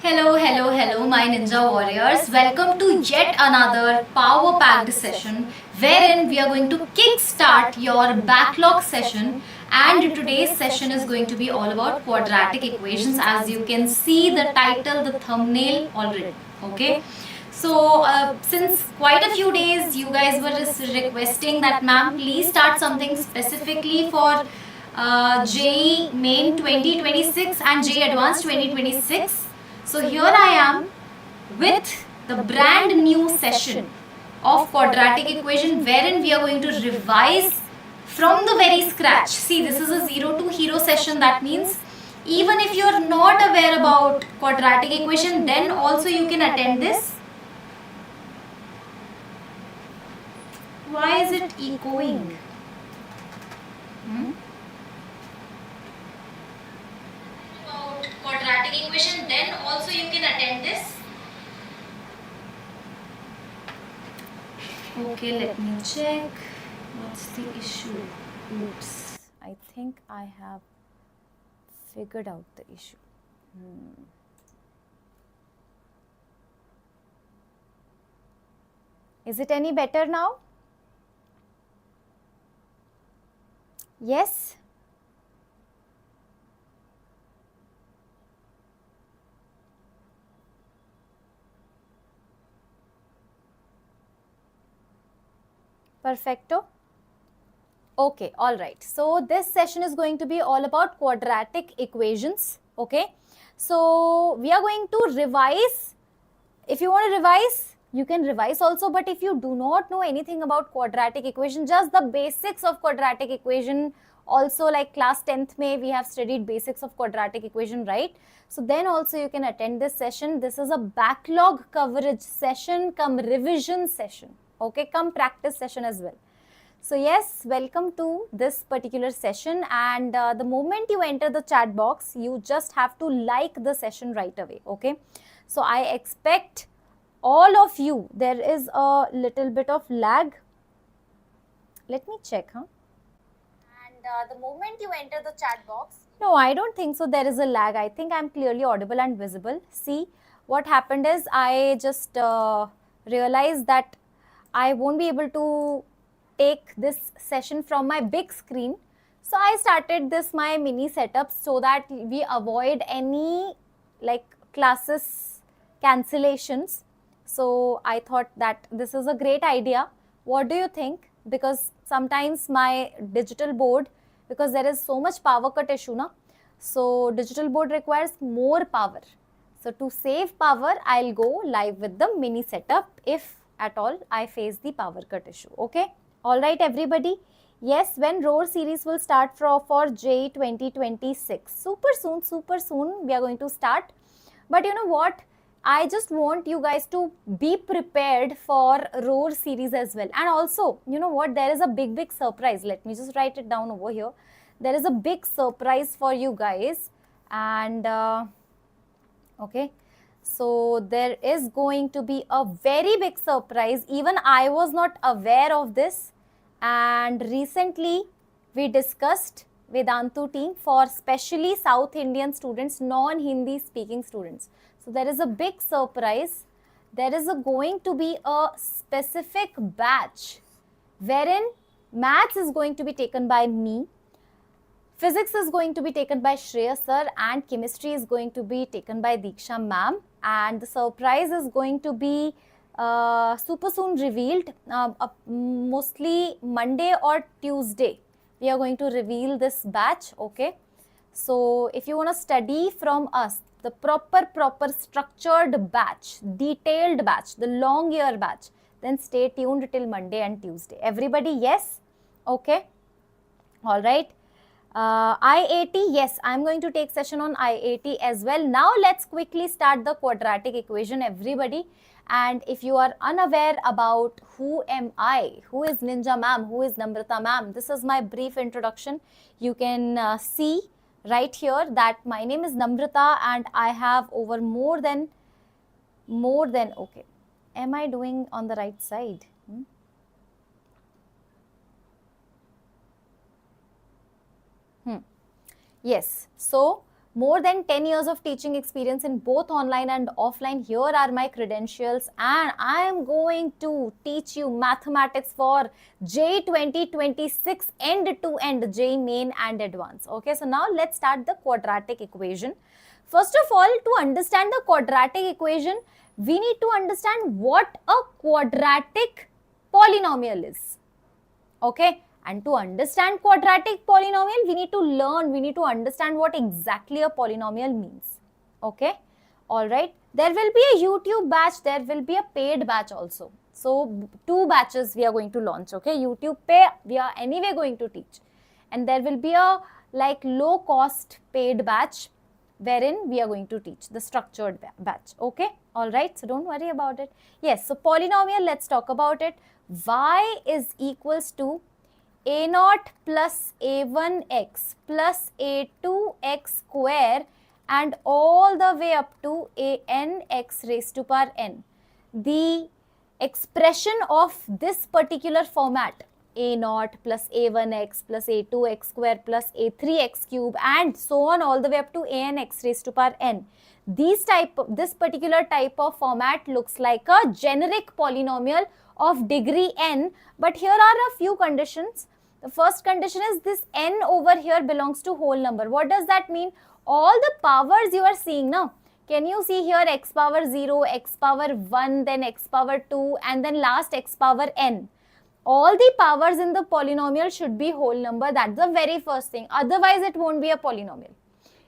Hello, my ninja warriors. Welcome to yet another power packed session wherein we are going to kickstart your backlog session. And today's session is going to be all about quadratic equations, as you can see the title, the thumbnail already. Okay. So, since quite a few days, you guys were just requesting that, ma'am, please start something specifically for JEE Main 2026 and JEE Advanced 2026. So here I am with the brand new session of quadratic equation wherein we are going to revise from the very scratch. See, this is a 0 to hero session. That means even if you are not aware about quadratic equation, then also you can attend this. Why is it echoing? Quadratic equation, then also you can attend this. Okay, let me check. What's the issue? Oops, I think I have figured out the issue. Is it any better now? Yes? Perfecto. Okay, all right. So this session is going to be all about quadratic equations. Okay. So we are going to revise. If you want to revise, you can revise also. But if you do not know anything about quadratic equation, just the basics of quadratic equation, also like class 10th May, we have studied basics of quadratic equation, right? So then also you can attend this session. This is a backlog coverage session, come revision session. Okay, come practice session as well. So yes, welcome to this particular session, and the moment you enter the chat box, you just have to like the session right away. Okay, so I expect all of you, there is a little bit of lag. Let me check, And the moment you enter the chat box, no, I don't think so there is a lag. I think I'm clearly audible and visible. See, what happened is I just realized that I won't be able to take this session from my big screen. So I started this my mini setup so that we avoid any like classes cancellations. So I thought that this is a great idea. What do you think? Because sometimes my digital board, because there is so much power cut issue, na? So digital board requires more power. So to save power, I'll go live with the mini setup if at all I face the power cut issue. Okay. All right, everybody. Yes, when ROAR series will start for JEE 2026. Super soon we are going to start. But you know what? I just want you guys to be prepared for ROAR series as well. And also, you know what? There is a big surprise. Let me just write it down over here. There is a big surprise for you guys. And okay. So there is going to be a very big surprise. Even I was not aware of this. And recently we discussed Vedantu team for specially South Indian students, non-Hindi speaking students. So there is a big surprise. There is going to be a specific batch wherein maths is going to be taken by me. Physics is going to be taken by Shreya sir, and chemistry is going to be taken by Diksha ma'am, and the surprise is going to be super soon revealed, mostly Monday or Tuesday. We are going to reveal this batch. Okay, so if you want to study from us the proper structured batch, detailed batch, the long year batch, then stay tuned till Monday and Tuesday. Everybody, yes? Okay, all right. IAT, yes, I'm going to take session on IAT as well. Now let's quickly start the quadratic equation, everybody. And if you are unaware about who am I, who is Ninja ma'am, who is Namrata ma'am, this is my brief introduction. You can see right here that my name is Namrata and I have over more than, okay, am I doing on the right side? Yes, so more than 10 years of teaching experience in both online and offline. Here are my credentials, and I am going to teach you mathematics for JEE 2026 end to end, JEE main and advanced. Okay, so now let's start the quadratic equation. First of all, to understand the quadratic equation, we need to understand what a quadratic polynomial is. Okay, and to understand quadratic polynomial, we need to understand what exactly a polynomial means. Okay, all right. There will be a YouTube batch, there will be a paid batch also. So 2 batches we are going to launch. Okay, YouTube pay we are anyway going to teach, and there will be a like low cost paid batch wherein we are going to teach the structured batch. Okay, all right, so don't worry about it. Yes, so polynomial, let's talk about it. Y is equals to a0 plus a1x plus a2x square and all the way up to an x raised to power n. The expression of this particular format, a0 plus a1x plus a2x square plus a3x cube and so on all the way up to an x raised to power n. This particular type of format looks like a generic polynomial of degree n, but here are a few conditions. The first condition is this n over here belongs to whole number. What does that mean? All the powers you are seeing now, can you see here x power 0, x power 1, then x power 2 and then last x power n. All the powers in the polynomial should be whole number. That's the very first thing. Otherwise, it won't be a polynomial.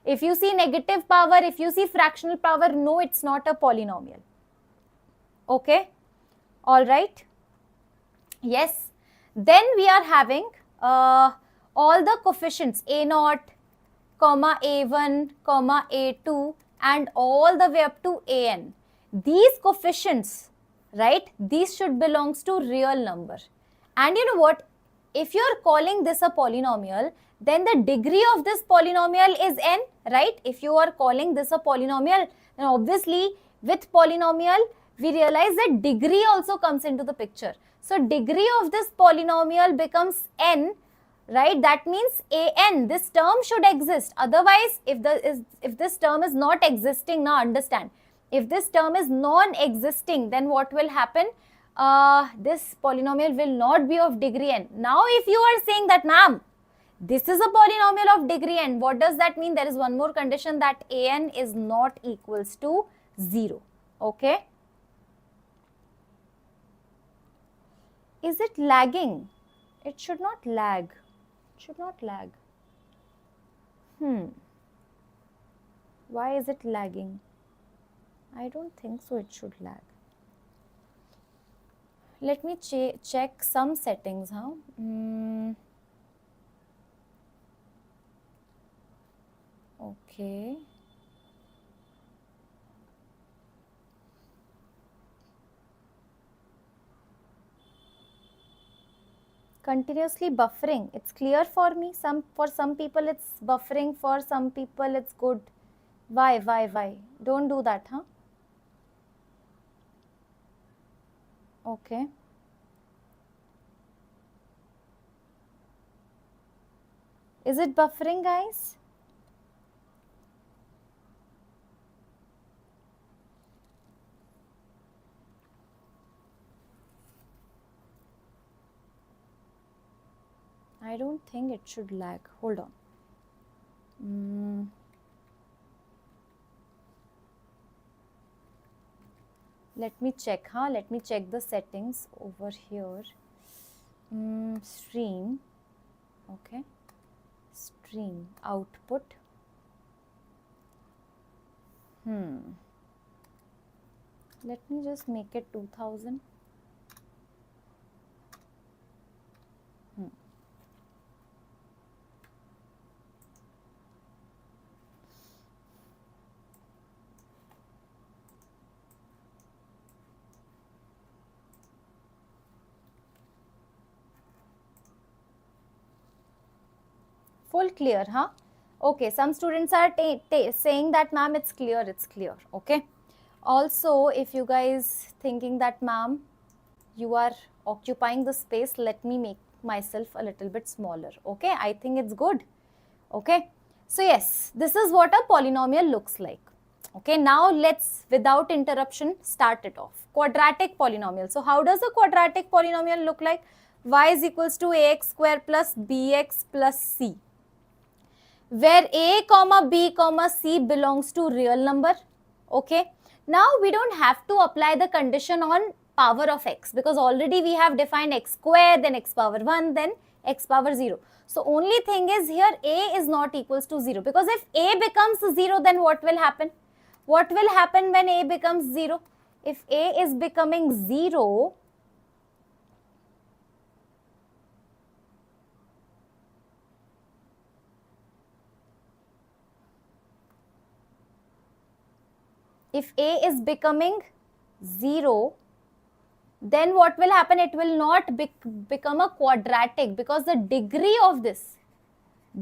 If you see negative power, if you see fractional power, no, it's not a polynomial. Okay, all right. Yes, then we are having all the coefficients a0, comma a1, comma a2 and all the way up to an. These coefficients, right, these should belongs to real number. And you know what, if you are calling this a polynomial, then the degree of this polynomial is n, right? If you are calling this a polynomial, then obviously with polynomial, we realize that degree also comes into the picture. So degree of this polynomial becomes n, right? That means an, this term should exist. Otherwise, if this term is not existing, now understand, if this term is non-existing, then what will happen? This polynomial will not be of degree n. Now, if you are saying that, ma'am, this is a polynomial of degree n, what does that mean? There is one more condition, that an is not equals to 0. Okay. Is it lagging? It should not lag. It should not lag. Why is it lagging? I don't think so it should lag. Let me check some settings. Okay. Continuously buffering. It's clear for me. For some people it's buffering. For some people it's good. Why? Don't do that, huh? Okay. Is it buffering, guys? I don't think it should lag. Hold on. Let me check, huh? Let me check the settings over here. Stream. Okay. Stream output. Let me just make it 2000. Full clear, huh? Okay, some students are saying that, ma'am, it's clear, okay? Also, if you guys thinking that, ma'am, you are occupying the space, let me make myself a little bit smaller, okay? I think it's good, okay? So yes, this is what a polynomial looks like. Okay, now let's, without interruption, start it off. Quadratic polynomial. So how does a quadratic polynomial look like? Y is equals to ax square plus bx plus c, where a comma b comma c belongs to real number. Okay, now we don't have to apply the condition on power of x, because already we have defined x square, then x power 1, then x power 0. So only thing is here a is not equals to 0, because if a becomes 0, then what will happen? What will happen when a becomes 0? If a is becoming 0, if a is becoming 0, then what will happen? It will not become a quadratic, because the degree of this,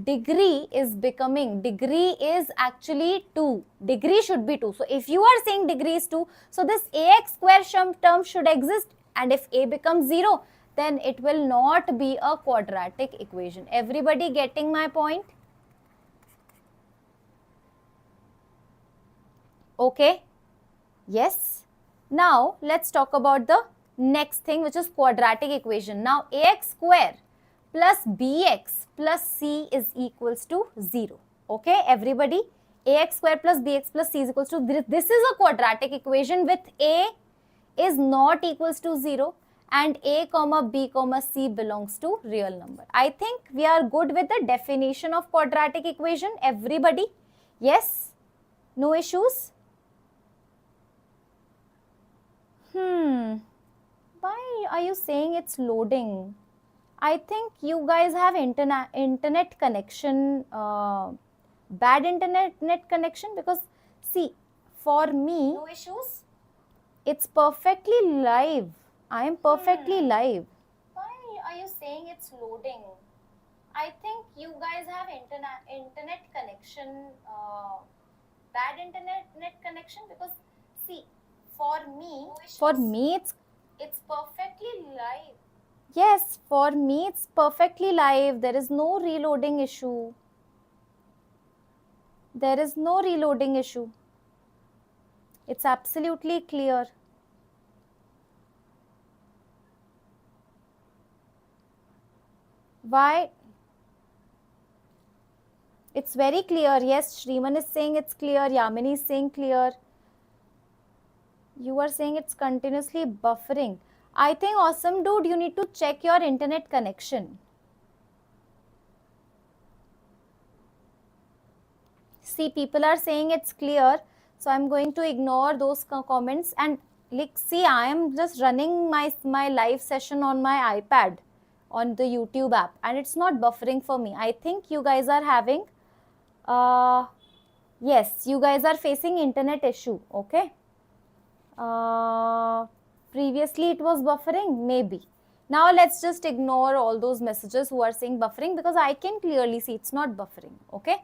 degree is actually 2. Degree should be 2. So if you are saying degree is 2, so this ax square term should exist, and if a becomes 0, then it will not be a quadratic equation. Everybody getting my point? Okay, yes. Now let's talk about the next thing, which is quadratic equation. Now ax square plus bx plus c is equals to 0. Okay, everybody, ax square plus bx plus c is equals to, this is a quadratic equation with a is not equals to 0 and a comma b comma c belongs to real number. I think we are good with the definition of quadratic equation. Everybody, yes, no issues? Why are you saying it's loading? I think you guys have internet connection, bad internet connection, because see, for me, No issues? it's perfectly live. I am perfectly live. Why are you saying it's loading? I think you guys have internet connection, bad internet connection, because see, for me, It's perfectly live. yes, for me it's perfectly live. There is no reloading issue. There is no reloading issue. It's absolutely clear. Why? It's very clear. Yes, Shriman is saying it's clear. Yamini is saying clear. You are saying it's continuously buffering. I think, awesome dude, you need to check your internet connection. See, people are saying it's clear, so I'm going to ignore those comments, and like, see, I am just running my live session on my iPad on the YouTube app, and it's not buffering for me. I think you guys are having yes, you guys are facing internet issue. Okay, previously it was buffering, maybe. Now let's just ignore all those messages who are saying buffering, because I can clearly see it's not buffering. Okay,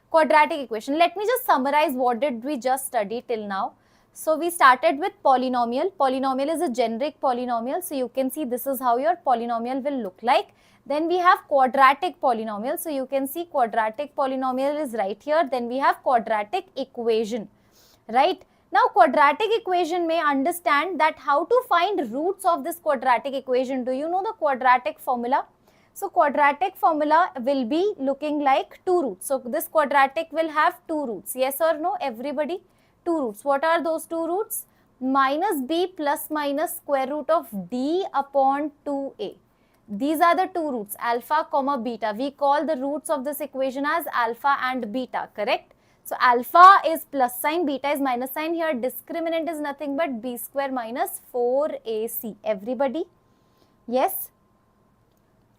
quadratic equation. Let me just summarize what did we just study till now. So we started with polynomial. Polynomial is a generic polynomial. So you can see this is how your polynomial will look like. Then we have quadratic polynomial. So you can see quadratic polynomial is right here. Then we have quadratic equation, right? Now quadratic equation, may understand that how to find roots of this quadratic equation. Do you know the quadratic formula? So quadratic formula will be looking like 2 roots. So this quadratic will have 2 roots. Yes or no, everybody? 2 roots. What are those 2 roots? Minus b plus minus square root of d upon 2a. These are the 2 roots, alpha comma beta. We call the roots of this equation as alpha and beta, correct? So alpha is plus sign, beta is minus sign. Here discriminant is nothing but b square minus 4ac. Everybody? Yes?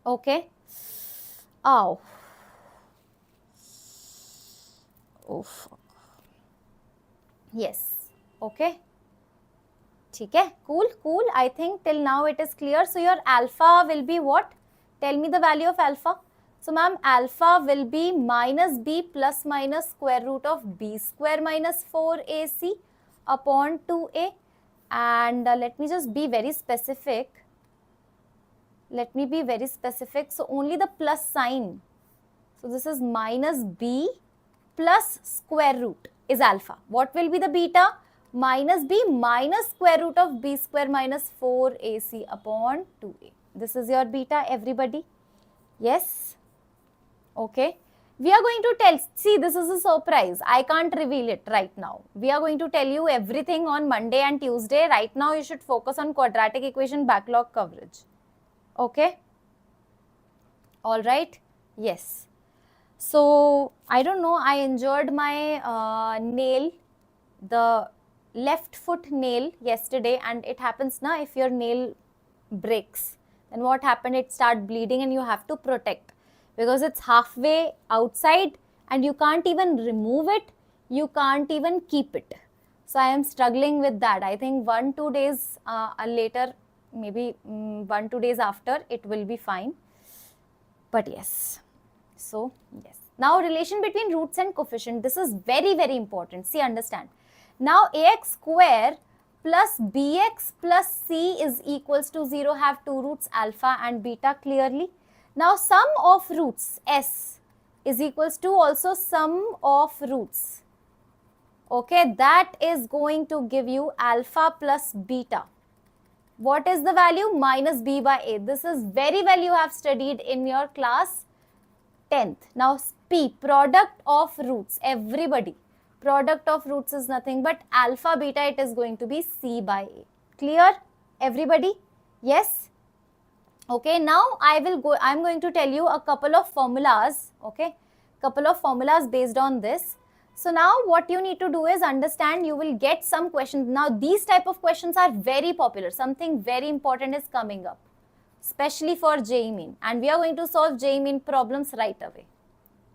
Okay. Ow. Oof. Yes. Okay. Okay. Cool. I think till now it is clear. So your alpha will be what? Tell me the value of alpha. So ma'am, alpha will be minus b plus minus square root of b square minus 4ac upon 2a. And let me just be very specific. Let me be very specific. So only the plus sign. So this is minus b plus square root is alpha. What will be the beta? Minus b minus square root of b square minus 4ac upon 2a. This is your beta, everybody. Yes? Okay. We are going to tell, see, this is a surprise. I can't reveal it right now. We are going to tell you everything on Monday and Tuesday. Right now, you should focus on quadratic equation backlog coverage. Okay? All right? Yes. So, I don't know, I injured my nail, the left foot nail yesterday, and it happens now if your nail breaks. Then what happened? It start bleeding and you have to protect, because it's halfway outside and you can't even remove it, you can't even keep it. So I am struggling with that. I think 1-2 days later, maybe 1-2 days after, it will be fine. But yes, so yes. Now relation between roots and coefficient, this is very, very important. See, understand. Now ax square plus bx plus c is equals to 0 have two roots, alpha and beta, clearly. Now sum of roots s is equals to also sum of roots. Okay, that is going to give you alpha plus beta. What is the value? Minus b by a. This is very well you have studied in your class 10th. Now p, product of roots, everybody. Product of roots is nothing but alpha beta, it is going to be c by a. Clear, everybody? Yes? Okay, now I'm going to tell you a couple of formulas, okay? Couple of formulas based on this. So now what you need to do is understand, you will get some questions. Now these type of questions are very popular. Something very important is coming up, especially for JEE Main. And we are going to solve JEE Main problems right away.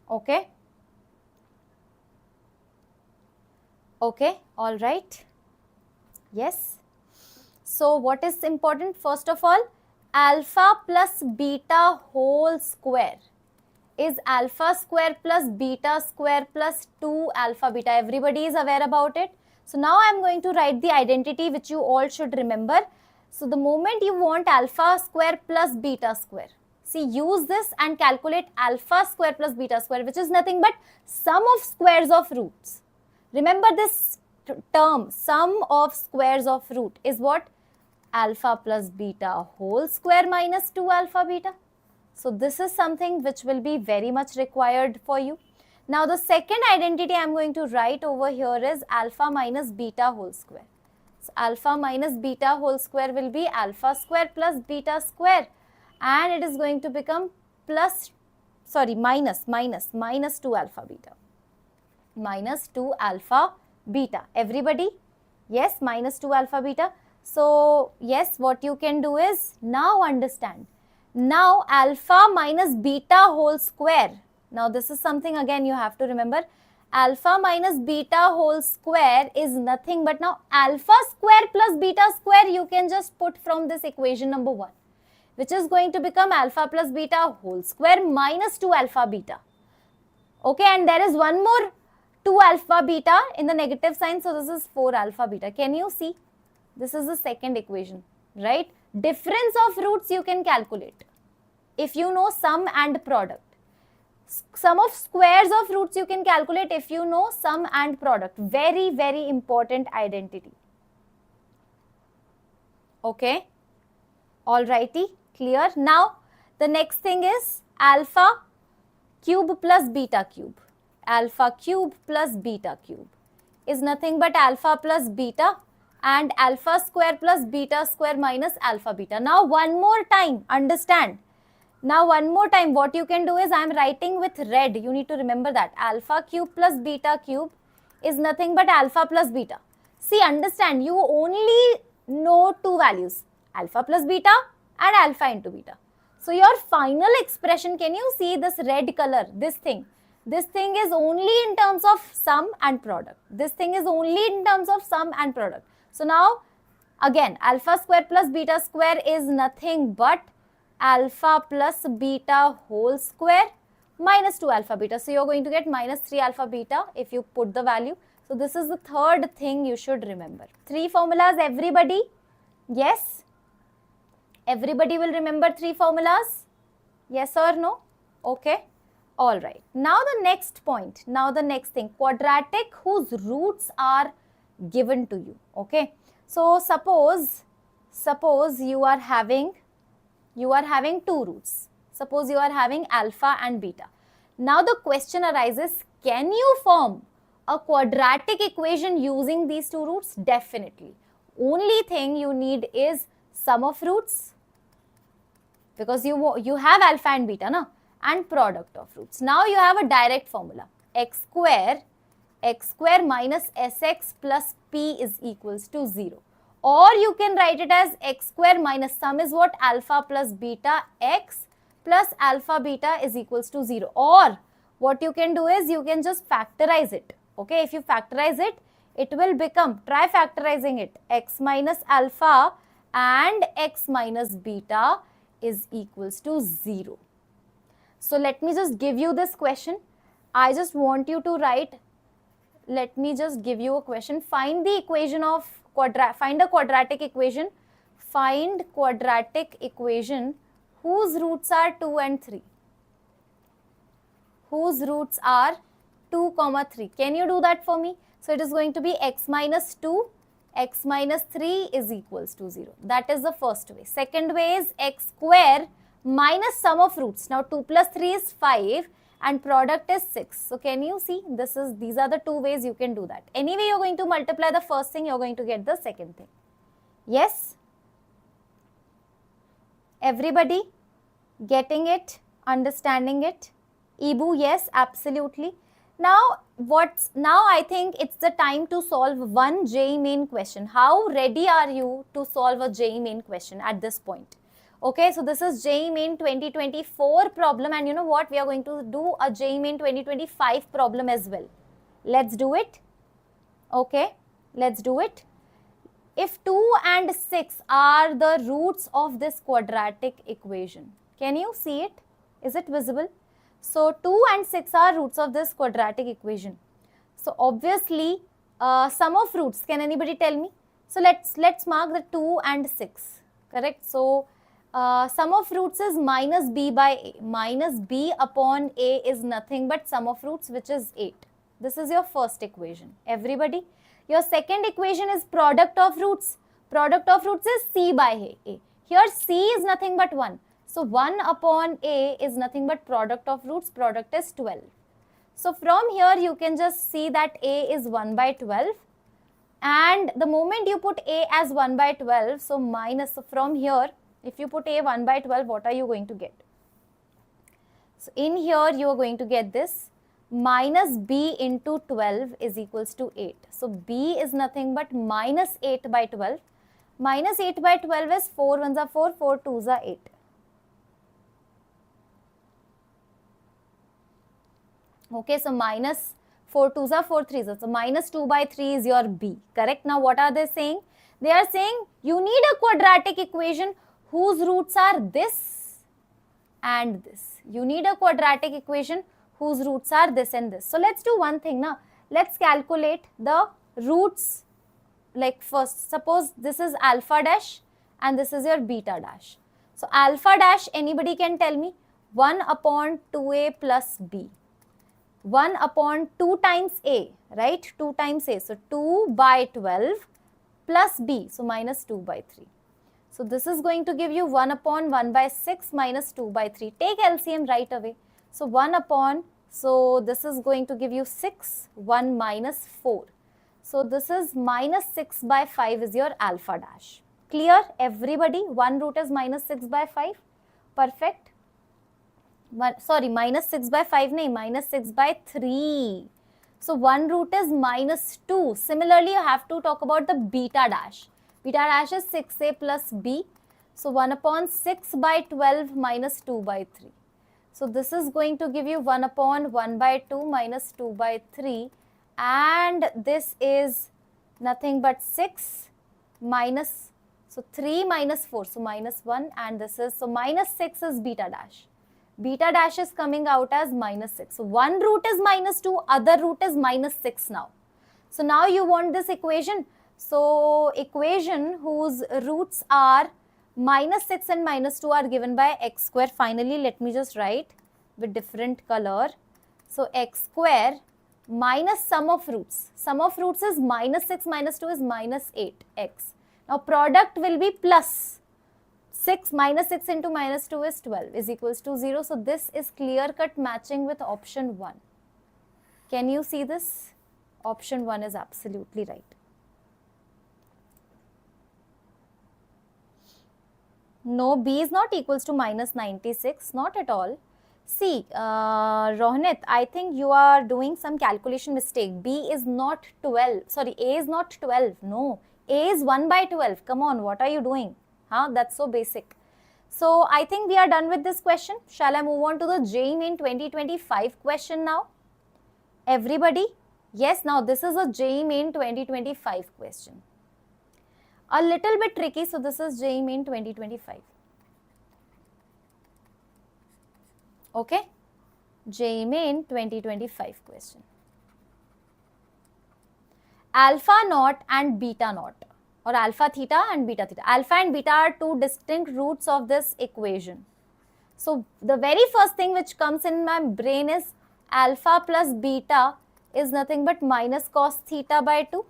Okay? Okay, all right. Yes. So what is important? First of all, alpha plus beta whole square is alpha square plus beta square plus 2 alpha beta. Everybody is aware about it. So now I am going to write the identity which you all should remember. So the moment you want alpha square plus beta square, see, use this and calculate alpha square plus beta square, which is nothing but sum of squares of roots. Remember this term, sum of squares of root is what? Alpha plus beta whole square minus 2 alpha beta. So this is something which will be very much required for you. Now the second identity I am going to write over here is alpha minus beta whole square. So alpha minus beta whole square will be alpha square plus beta square, and it is going to become minus 2 alpha beta. Minus 2 alpha beta. Everybody? Yes, minus 2 alpha beta. So yes, what you can do is, now understand. Now alpha minus beta whole square. Now this is something again you have to remember. Alpha minus beta whole square is nothing but, now alpha square plus beta square you can just put from this equation number 1, which is going to become alpha plus beta whole square minus 2 alpha beta. Okay, and there is one more 2 alpha beta in the negative sign, so this is 4 alpha beta. Can you see? This is the second equation, right? Difference of roots you can calculate if you know sum and product. Sum of squares of roots you can calculate if you know sum and product. Very, very important identity. Okay? Alrighty, clear? Now, the next thing is alpha cube plus beta cube. Alpha cube plus beta cube is nothing but alpha plus beta and alpha square plus beta square minus alpha beta. Now one more time, understand. Now one more time, what you can do is, I am writing with red, you need to remember that. Alpha cube plus beta cube is nothing but alpha plus beta. See, understand, you only know two values, alpha plus beta and alpha into beta. So your final expression, can you see this red color, this thing? This thing is only in terms of sum and product. This thing is only in terms of sum and product. So now, again, alpha square plus beta square is nothing but alpha plus beta whole square minus 2 alpha beta. So you're going to get minus 3 alpha beta if you put the value. So this is the third thing you should remember. 3 formulas, everybody? Yes? Everybody will remember 3 formulas? Yes or no? Okay. All right. Now the next point. Now the next thing. Quadratic whose roots are given to you. Okay. So suppose you are having two roots. Suppose you are having alpha and beta. Now the question arises, can you form a quadratic equation using these two roots? Definitely. Only thing you need is sum of roots, because you have alpha and beta, na? And product of roots. Now you have a direct formula. x square minus sx plus p is equals to 0. Or you can write it as x square minus sum is what? Alpha plus beta x plus alpha beta is equals to 0. Or what you can do is you can just factorize it. Okay, if you factorize it, it will become, try factorizing it, x minus alpha and x minus beta is equals to 0. So let me just give you this question. I just want you to write, let me just give you a question. Find the equation of find a quadratic equation. Find quadratic equation whose roots are 2 and 3. Whose roots are 2, 3. Can you do that for me? So it is going to be x minus 2, x minus 3 is equals to 0. That is the first way. Second way is x square minus sum of roots. Now 2 plus 3 is 5 and product is 6. So can you see, these are the two ways you can do that. Anyway, you're going to multiply the first thing, you're going to get the second thing. Yes? Everybody getting it, understanding it? Ibu, yes, absolutely. Now I think it's the time to solve one JEE main question. How ready are you to solve a JEE main question at this point? Okay, so this is JEE main 2024 problem, and you know what? We are going to do a JEE main 2025 problem as well. Let's do it. Okay, let's do it. If 2 and 6 are the roots of this quadratic equation, can you see it? Is it visible? So 2 and 6 are roots of this quadratic equation. So obviously, sum of roots, can anybody tell me? So let's mark the 2 and 6, correct? So sum of roots is minus b by a. Minus b upon a is nothing but sum of roots, which is 8. This is your first equation. Everybody? Your second equation is product of roots. Product of roots is c by a. Here c is nothing but 1. So 1 upon a is nothing but product of roots. Product is 12. So from here you can just see that a is 1 by 12. And the moment you put a as 1 by 12, so minus, so from here, if you put a 1 by 12, what are you going to get? So in here you are going to get this, minus b into 12 is equals to 8. So b is nothing but minus 8 by 12. Minus 8 by 12 is 4 ones are 4, 4 twos are 8. Okay, so minus 4 twos are 4 threes. So minus 2 by 3 is your b. Correct? Now what are they saying? They are saying you need a quadratic equation whose roots are this and this. You need a quadratic equation whose roots are this and this. So let's do one thing now. Let's calculate the roots. Like first, suppose this is alpha dash and this is your beta dash. So alpha dash, anybody can tell me? 1 upon 2a plus b. 1 upon 2 times a, right? 2 times a. So 2 by 12 plus b. So minus 2 by 3. So this is going to give you 1 upon 1 by 6 minus 2 by 3. Take LCM right away. So 1 upon, so this is going to give you 6, 1 minus 4. So this is minus 6 by 5 is your alpha dash. Clear, everybody? One root is minus 6 by 5. Perfect. Sorry, minus 6 by 5, nahi, minus 6 by 3. So one root is minus 2. Similarly, you have to talk about the beta dash. Beta dash is 6a plus b. So 1 upon 6 by 12 minus 2 by 3. So this is going to give you 1 upon 1 by 2 minus 2 by 3. And this is nothing but 6 minus, so 3 minus 4, so minus 1, and this is, so minus 6 is beta dash. Beta dash is coming out as minus 6. So one root is minus 2, other root is minus 6 now. So now you want this equation. So equation whose roots are minus 6 and minus 2 are given by x square. Finally, let me just write with different color. So x square minus sum of roots. Sum of roots is minus 6 minus 2 is minus 8x. Now product will be plus 6 minus 6 into minus 2 is 12 is equals to 0. So this is clear cut matching with option 1. Can you see this? Option 1 is absolutely right. No, B is not equals to minus 96, not at all. See, Rohanit, I think you are doing some calculation mistake. B is not 12, sorry, A is not 12, no. A is 1 by 12, come on, what are you doing? Huh? That's so basic. So, I think we are done with this question. Shall I move on to the JEE Main 2025 question now? Everybody? Yes, now this is a JEE Main 2025 question. A little bit tricky, so this is JEE Main 2025. Okay? JEE Main 2025 question. Alpha naught and beta naught, or alpha theta and beta theta. Alpha and beta are two distinct roots of this equation. So, the very first thing which comes in my brain is alpha plus beta is nothing but minus cos theta by 2,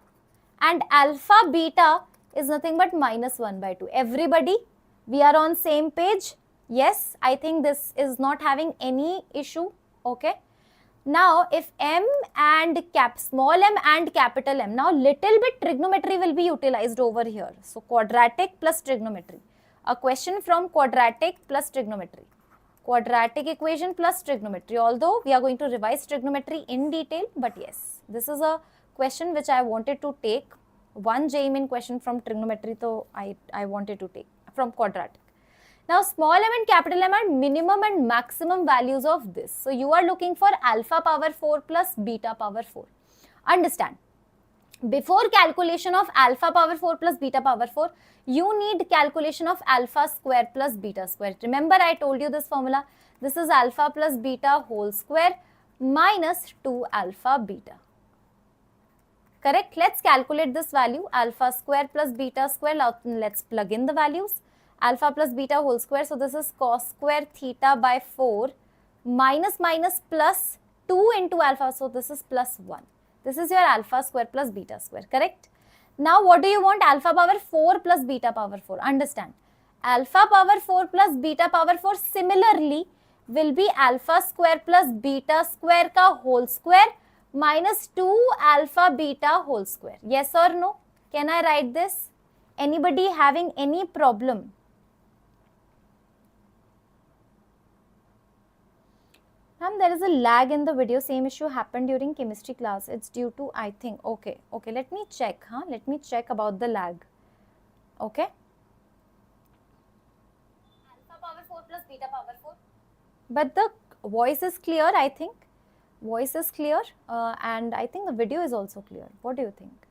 and alpha beta is nothing but minus 1 by 2. Everybody, we are on same page? Yes, I think this is not having any issue, okay? Now, if m and small m and capital M, now little bit trigonometry will be utilized over here. So, quadratic plus trigonometry. A question from quadratic plus trigonometry. Quadratic equation plus trigonometry. Although we are going to revise trigonometry in detail, but yes, this is a question which I wanted to take. One JEE Main question from trigonometry, so I wanted to take from quadratic. Now, small m and capital M are minimum and maximum values of this. So, you are looking for alpha power 4 plus beta power 4. Understand, before calculation of alpha power 4 plus beta power 4, you need calculation of alpha square plus beta square. Remember, I told you this formula. This is alpha plus beta whole square minus 2 alpha beta. Correct? Let's calculate this value, alpha square plus beta square. Now, let's plug in the values. Alpha plus beta whole square. So, this is cos square theta by 4 minus minus plus 2 into alpha. So, this is plus 1. This is your alpha square plus beta square, correct? Now, what do you want? Alpha power 4 plus beta power 4. Understand, alpha power 4 plus beta power 4 similarly will be alpha square plus beta square ka whole square minus 2 alpha beta whole square. Yes or no? Can I write this? Anybody having any problem? Ma'am, there is a lag in the video. Same issue happened during chemistry class. It's due to, I think, okay, let me check, let me check about the lag, okay. Alpha power 4 plus beta power 4. But the voice is clear, I think. Voice is clear and I think the video is also clear. What do you think?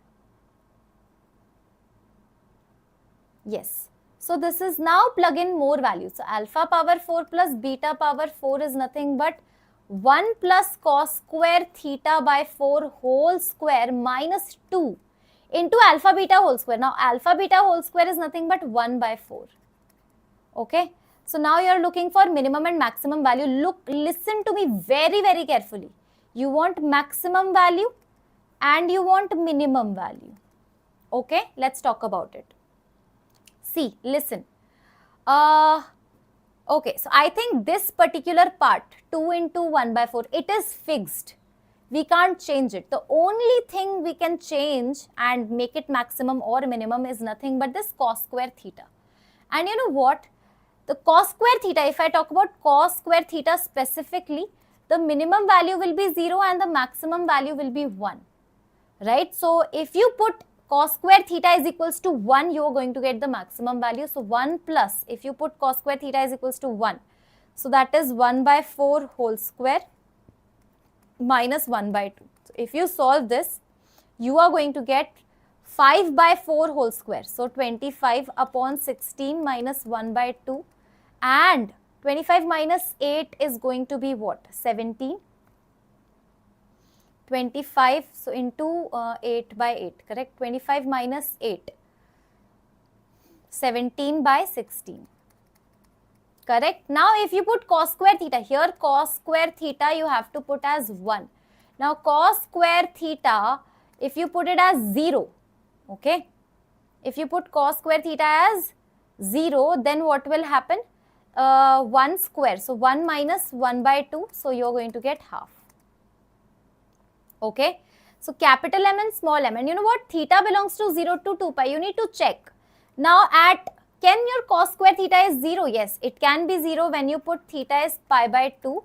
Yes. So, this is now plug in more values. So, alpha power 4 plus beta power 4 is nothing but 1 plus cos square theta by 4 whole square minus 2 into alpha beta whole square. Now, alpha beta whole square is nothing but 1 by 4. Okay. So, now you are looking for minimum and maximum value. Listen to me very, very carefully. You want maximum value and you want minimum value. Okay. Let's talk about it. See, listen. Okay, so I think this particular part, 2 into 1 by 4, it is fixed. We can't change it. The only thing we can change and make it maximum or minimum is nothing but this cos square theta. And you know what? The cos square theta, if I talk about cos square theta specifically, the minimum value will be 0 and the maximum value will be 1. Right? So, if you put cos square theta is equals to 1, you are going to get the maximum value. So, 1 plus, if you put cos square theta is equals to 1. So, that is 1 by 4 whole square minus 1 by 2. So, if you solve this, you are going to get 5 by 4 whole square. So, 25 upon 16 minus 1 by 2 and 25 minus 8 is going to be what? 17. 25, so into 8 by 8, correct? 25 minus 8, 17 by 16. Correct. Now if you put cos square theta, here cos square theta you have to put as 1. Now cos square theta, if you put it as 0, okay, if you put cos square theta as 0, then what will happen? 1 square, so 1 minus 1 by 2, so you're going to get half. Okay, so capital M and small m, and you know what, theta belongs to 0 to 2 pi, you need to check. Now can your cos square theta is 0? Yes, it can be 0 when you put theta as pi by 2,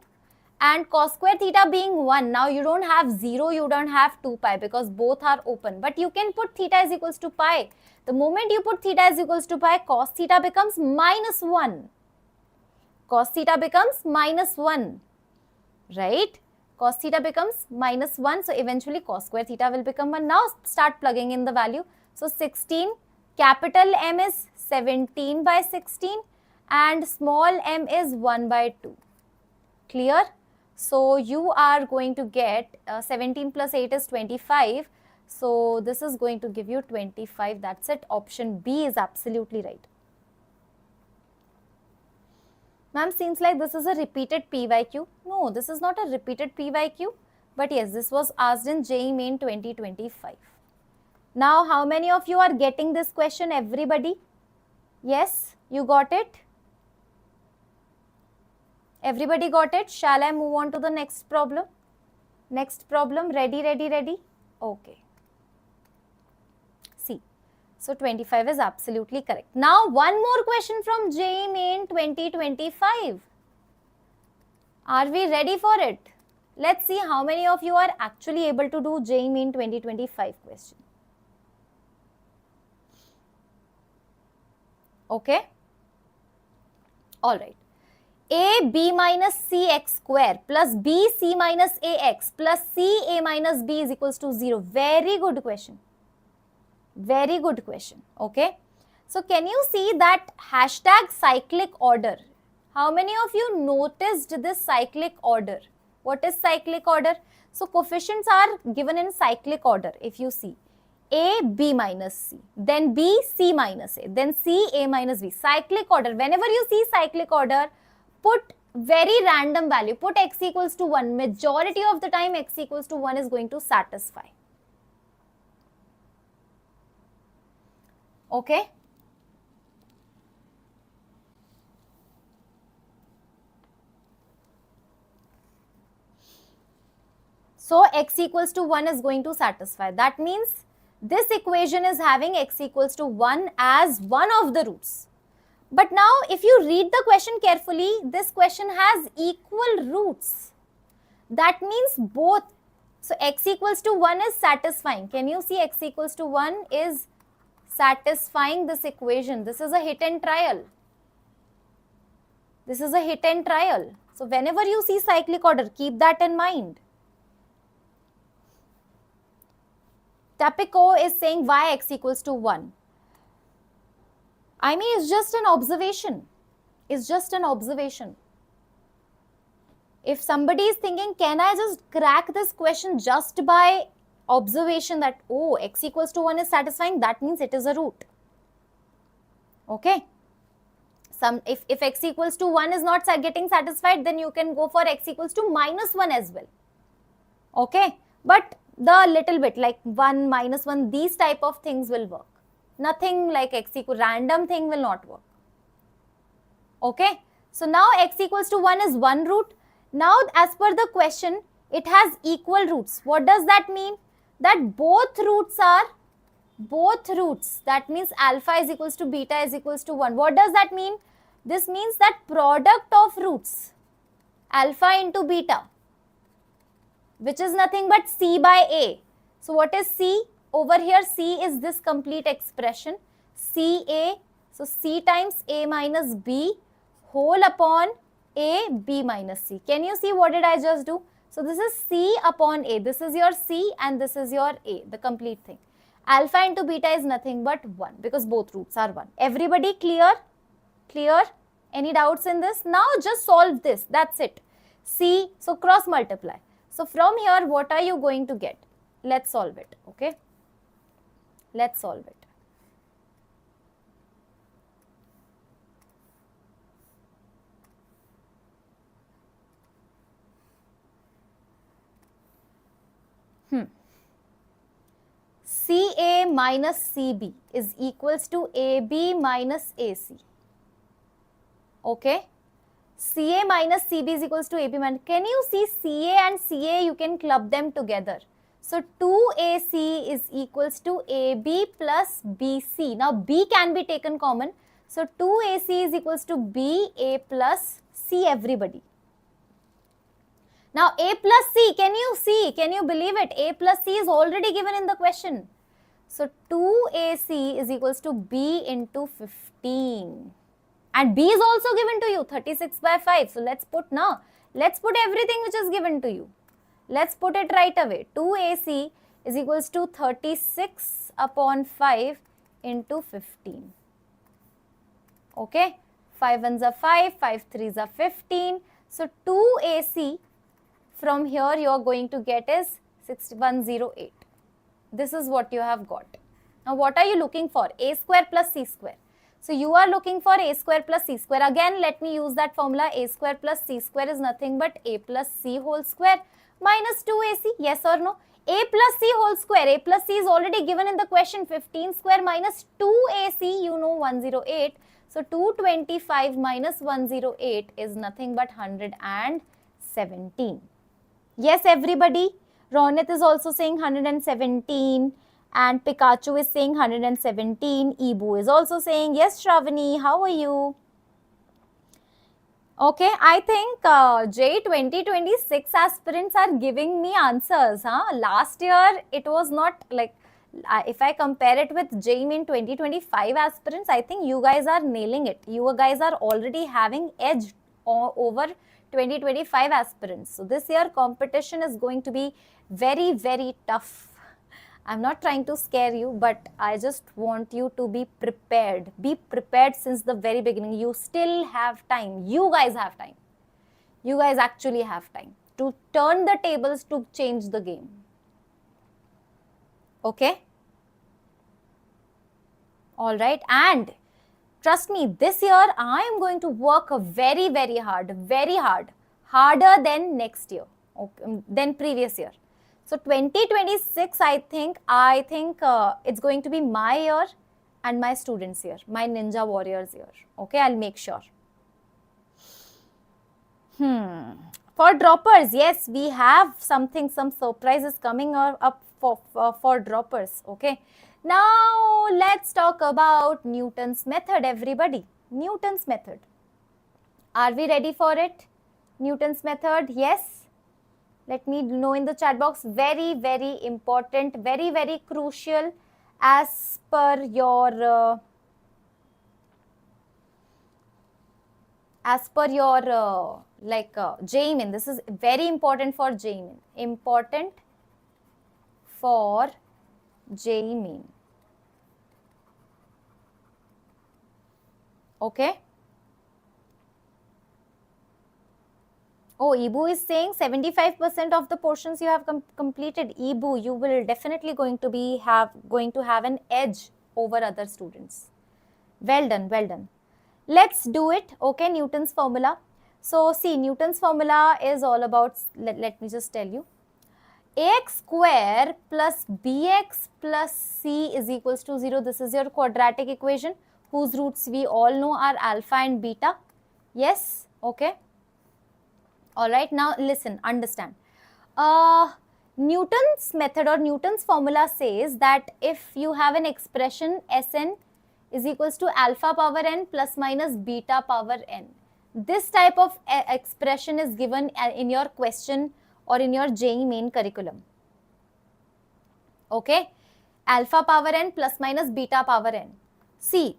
and cos square theta being 1, now you don't have 0, you don't have 2 pi because both are open, but you can put theta is equals to pi. The moment you put theta is equals to pi, cos theta becomes minus 1. Cos theta becomes minus 1, right? Cos theta becomes minus 1, so eventually cos square theta will become 1. Now start plugging in the value. So 16, capital M is 17 by 16 and small m is 1 by 2. Clear? So you are going to get 17 plus 8 is 25. So this is going to give you 25. That's it. Option B is absolutely right. Ma'am, seems like this is a repeated PYQ. No, this is not a repeated PYQ. But yes, this was asked in JEE Main 2025. Now, how many of you are getting this question? Everybody? Yes, you got it? Everybody got it? Shall I move on to the next problem? Next problem. Ready, ready, ready? Okay. See. So 25 is absolutely correct. Now one more question from JEE Main 2025. Are we ready for it? Let's see how many of you are actually able to do JEE Main 2025 question. Okay. Alright. A b minus c x square plus b c minus a x plus c a minus b is equals to 0. Very good question. Very good question. Okay. So can you see that hashtag cyclic order? How many of you noticed this cyclic order? What is cyclic order? So coefficients are given in cyclic order. If you see A, B minus C, then B, C minus A, then C, A minus B. Cyclic order. Whenever you see cyclic order, put very random value. Put x equals to 1. Majority of the time x equals to 1 is going to satisfy. Okay. So x equals to 1 is going to satisfy. That means this equation is having x equals to 1 as one of the roots. But now if you read the question carefully, this question has equal roots. That means both. So x equals to 1 is satisfying. Can you see x equals to 1 is satisfying this equation? This is a hit and trial. This is a hit and trial. So whenever you see cyclic order, keep that in mind. Tapico is saying why x equals to 1. I mean, it's just an observation. It's just an observation. If somebody is thinking, can I just crack this question just by observation that, oh, x equals to 1 is satisfying, that means it is a root. Okay. If x equals to 1 is not getting satisfied, then you can go for x equals to minus 1 as well. Okay. But the little bit like 1, minus 1, these type of things will work. Nothing like x equal, random thing will not work. Okay. So now x equals to 1 is one root. Now as per the question, it has equal roots. What does that mean? That both roots, that means alpha is equals to beta is equals to 1. What does that mean? This means that product of roots, alpha into beta, which is nothing but c by a. So what is c? Over here c is this complete expression, ca, so c times a minus b whole upon a, b minus c. Can you see what did I just do? So this is c upon a, this is your c and this is your a, the complete thing. Alpha into beta is nothing but 1 because both roots are 1. Everybody clear? Clear? Any doubts in this? Now just solve this, that's it. C, so cross multiply. So from here, what are you going to get? Let's solve it, okay? Let's solve it. CA minus CB is equals to AB minus AC. Okay. CA minus CB is equals to AB minus. Can you see CA and CA? You can club them together. So 2AC is equals to AB plus BC. Now B can be taken common. So 2AC is equals to BA plus C, everybody. Now A plus C, can you see? Can you believe it? A plus C is already given in the question. So 2AC is equals to B into 15. And B is also given to you, 36 by 5. So let's put now. Let's put everything which is given to you. Let's put it right away. 2AC is equals to 36 upon 5 into 15. Okay. 5 ones are 5, 5 threes are 15. So 2AC from here you are going to get is 6108. This is what you have got. Now what are you looking for? A square plus C square. So you are looking for A square plus C square. Again, let me use that formula. A square plus C square is nothing but A plus C whole square minus 2AC. Yes or no? A plus C whole square. A plus C is already given in the question. 15 square minus 2AC, you know, 108. So 225 minus 108 is nothing but 117. Yes, everybody. Ronit is also saying 117. And Pikachu is saying 117. Ibu is also saying, yes, Shravani, how are you? Okay, I think JEE 2026 aspirants are giving me answers. Last year, it was not like, if I compare it with JEE Main 2025 aspirants, I think you guys are nailing it. You guys are already having edge over 2025 aspirants. So this year, competition is going to be very, very tough. I'm not trying to scare you, but I just want you to be prepared. Be prepared since the very beginning. You still have time. You guys have time. You guys actually have time to turn the tables, to change the game. Okay? All right. And trust me, this year I am going to work very, very hard, harder than next year, okay, than previous year. So 2026, I think it's going to be my year and my students' year, my Ninja Warriors year. Okay, I'll make sure. For droppers, yes, we have some surprises coming up for droppers. Okay. Now let's talk about Newton's method, everybody. Newton's method. Are we ready for it? Newton's method, yes. Let me know in the chat box. Very, very important, very, very crucial as per your JEE Main. This is very important for JEE Main. Important for JEE Main. Okay. Oh, Ibu is saying 75% of the portions you have completed. Ibu, you will definitely going to have an edge over other students. Well done, well done. Let's do it. Okay, Newton's formula. So see, Newton's formula is all about, let me just tell you. Ax square plus bx plus c is equals to 0. This is your quadratic equation whose roots we all know are alpha and beta. Yes, okay. All right, now listen, understand. Newton's method or Newton's formula says that if you have an expression Sn is equals to alpha power n plus minus beta power n. This type of expression is given in your question or in your JEE Main curriculum. Okay, alpha power n plus minus beta power n. See,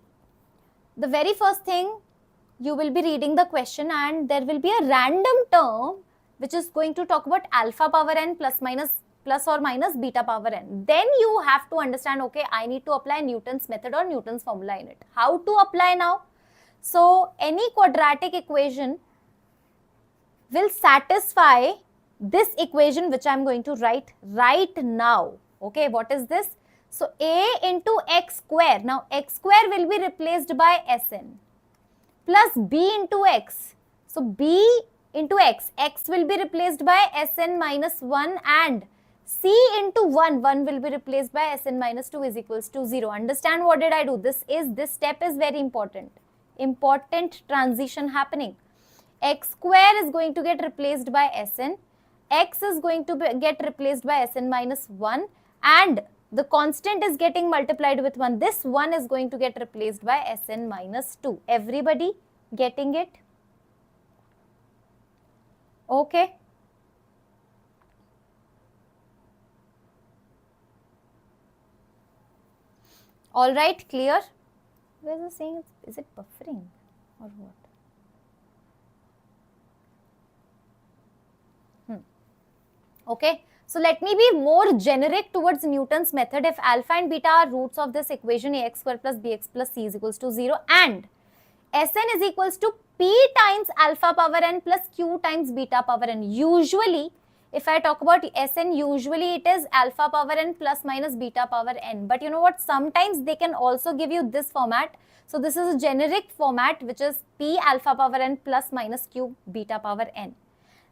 the very first thing, you will be reading the question and there will be a random term which is going to talk about alpha power n plus or minus beta power n. Then you have to understand, okay, I need to apply Newton's method or Newton's formula in it. How to apply now? So any quadratic equation will satisfy this equation which I am going to write right now. Okay, what is this? So a into x square. Now x square will be replaced by Sn. Plus b into x. So b into x. X will be replaced by Sn minus 1 and C into 1 will be replaced by Sn minus 2 is equals to 0. Understand what did I do? This step is very important. Important transition happening. X square is going to get replaced by Sn. X is going to get replaced by Sn minus 1, and the constant is getting multiplied with 1. This 1 is going to get replaced by Sn minus 2. Everybody getting it? Okay. All right, clear? Where is it saying? Is it buffering or what? Okay, so let me be more generic towards Newton's method. If alpha and beta are roots of this equation, ax square plus bx plus c is equals to 0, and Sn is equals to p times alpha power n plus q times beta power n. Usually, if I talk about Sn, usually it is alpha power n plus minus beta power n. But you know what? Sometimes they can also give you this format. So this is a generic format, which is p alpha power n plus minus q beta power n.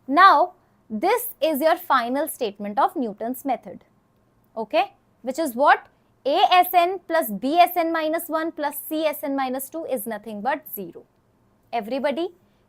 Now, this is your final statement of Newton's method, okay, which is what? Asn plus bsn minus 1 plus csn minus 2 is nothing but 0. Everybody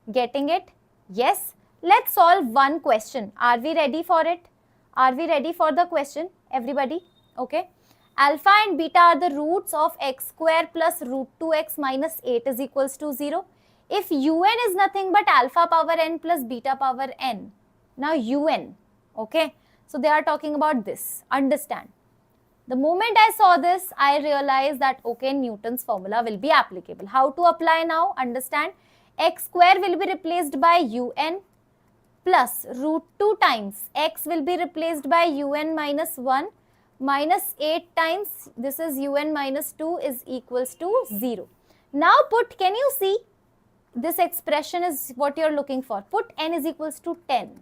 getting it? Yes. Let's solve one question. Are we ready for it? Are we ready for the question? Everybody? Okay. Alpha and beta are the roots of x square plus root 2x minus 8 is equals to 0. If un is nothing but alpha power n plus beta power n, now un, okay, so they are talking about this. Understand. The moment I saw this, I realized that, okay, Newton's formula will be applicable. How to apply now? Understand. X square will be replaced by un plus root 2 times x will be replaced by un minus 1 minus 8 times this is un minus 2 is equals to 0. Now put, can you see this expression is what you are looking for? Put n is equals to 10.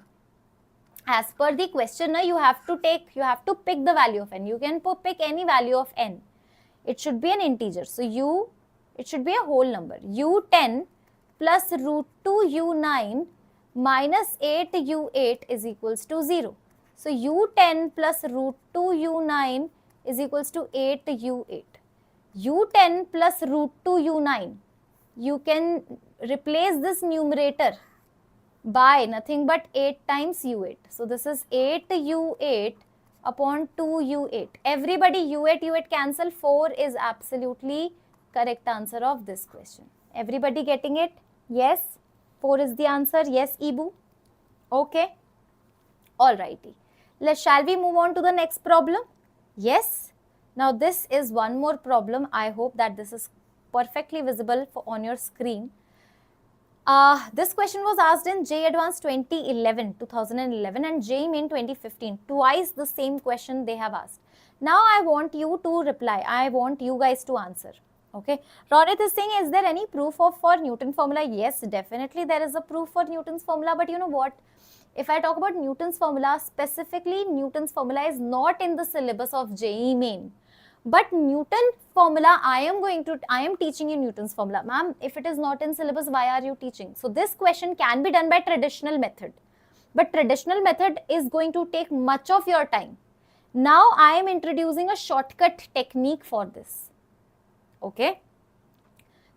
As per the question, you have to pick the value of n. You can pick any value of n. It should be an integer. So it should be a whole number. u10 plus root 2 u9 minus 8 u8 is equals to 0. So u10 plus root 2 u9 is equals to 8 u8. u10 plus root 2 u9. You can replace this numerator by nothing but 8 times u8. So this is 8 u8 upon 2 u8. Everybody u8 cancel. 4 is absolutely correct answer of this question. Everybody getting it? Yes. 4 is the answer. Yes, Ibu. Okay. Alrighty. Shall we move on to the next problem? Yes. Now this is one more problem. I hope that this is perfectly visible on your screen. This question was asked in JEE Advanced 2011 and JEE Main 2015. Twice the same question they have asked. Now I want you to reply. I want you guys to answer. Okay. Ronit is saying, is there any proof for Newton formula? Yes, definitely there is a proof for Newton's formula. But you know what? If I talk about Newton's formula, specifically Newton's formula is not in the syllabus of JEE Main. But Newton formula, I am teaching you Newton's formula. Ma'am, if it is not in syllabus, why are you teaching? So this question can be done by traditional method. But traditional method is going to take much of your time. Now I am introducing a shortcut technique for this. Okay.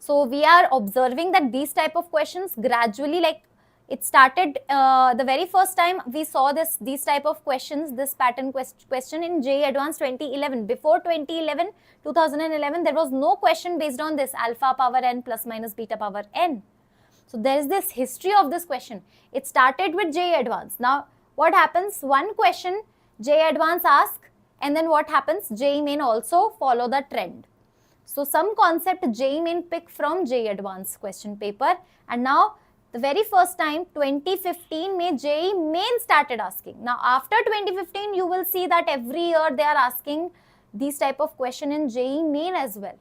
So we are observing that these type of questions gradually, like it started the very first time we saw these type of questions, this pattern question in JEE Advanced 2011. Before 2011, there was no question based on this alpha power n plus minus beta power n. So there is this history of this question. It started with JEE Advanced. Now what happens? One question JEE Advanced ask, and then what happens? JEE Main also follow the trend. So some concept JEE Main pick from JEE Advanced question paper, and now the very first time 2015 May JEE Main started asking. Now after 2015 you will see that every year they are asking these type of question in JEE Main as well.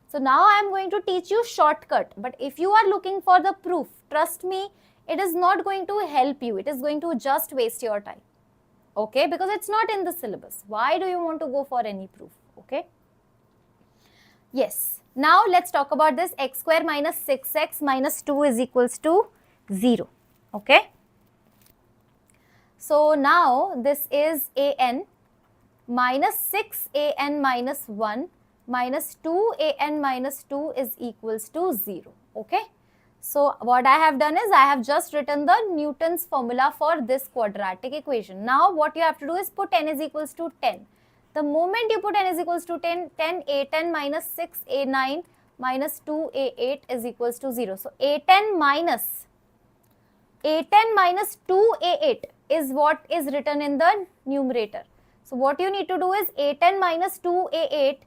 So now I am going to teach you shortcut, but if you are looking for the proof, trust me, it is not going to help you. It is going to just waste your time. Okay, because it's not in the syllabus. Why do you want to go for any proof? Okay. Yes. Now let's talk about this x square minus 6x minus 2 is equals to 0. Okay. So now this is an, minus 6an minus 1 minus 2an minus 2 is equals to 0. Okay. So what I have done is I have just written the Newton's formula for this quadratic equation. Now what you have to do is put n is equals to 10. The moment you put n is equals to 10, a10 minus 6a9 minus 2a8 is equals to 0. So a10 minus 2a8 is what is written in the numerator. So what you need to do is a10 minus 2a8,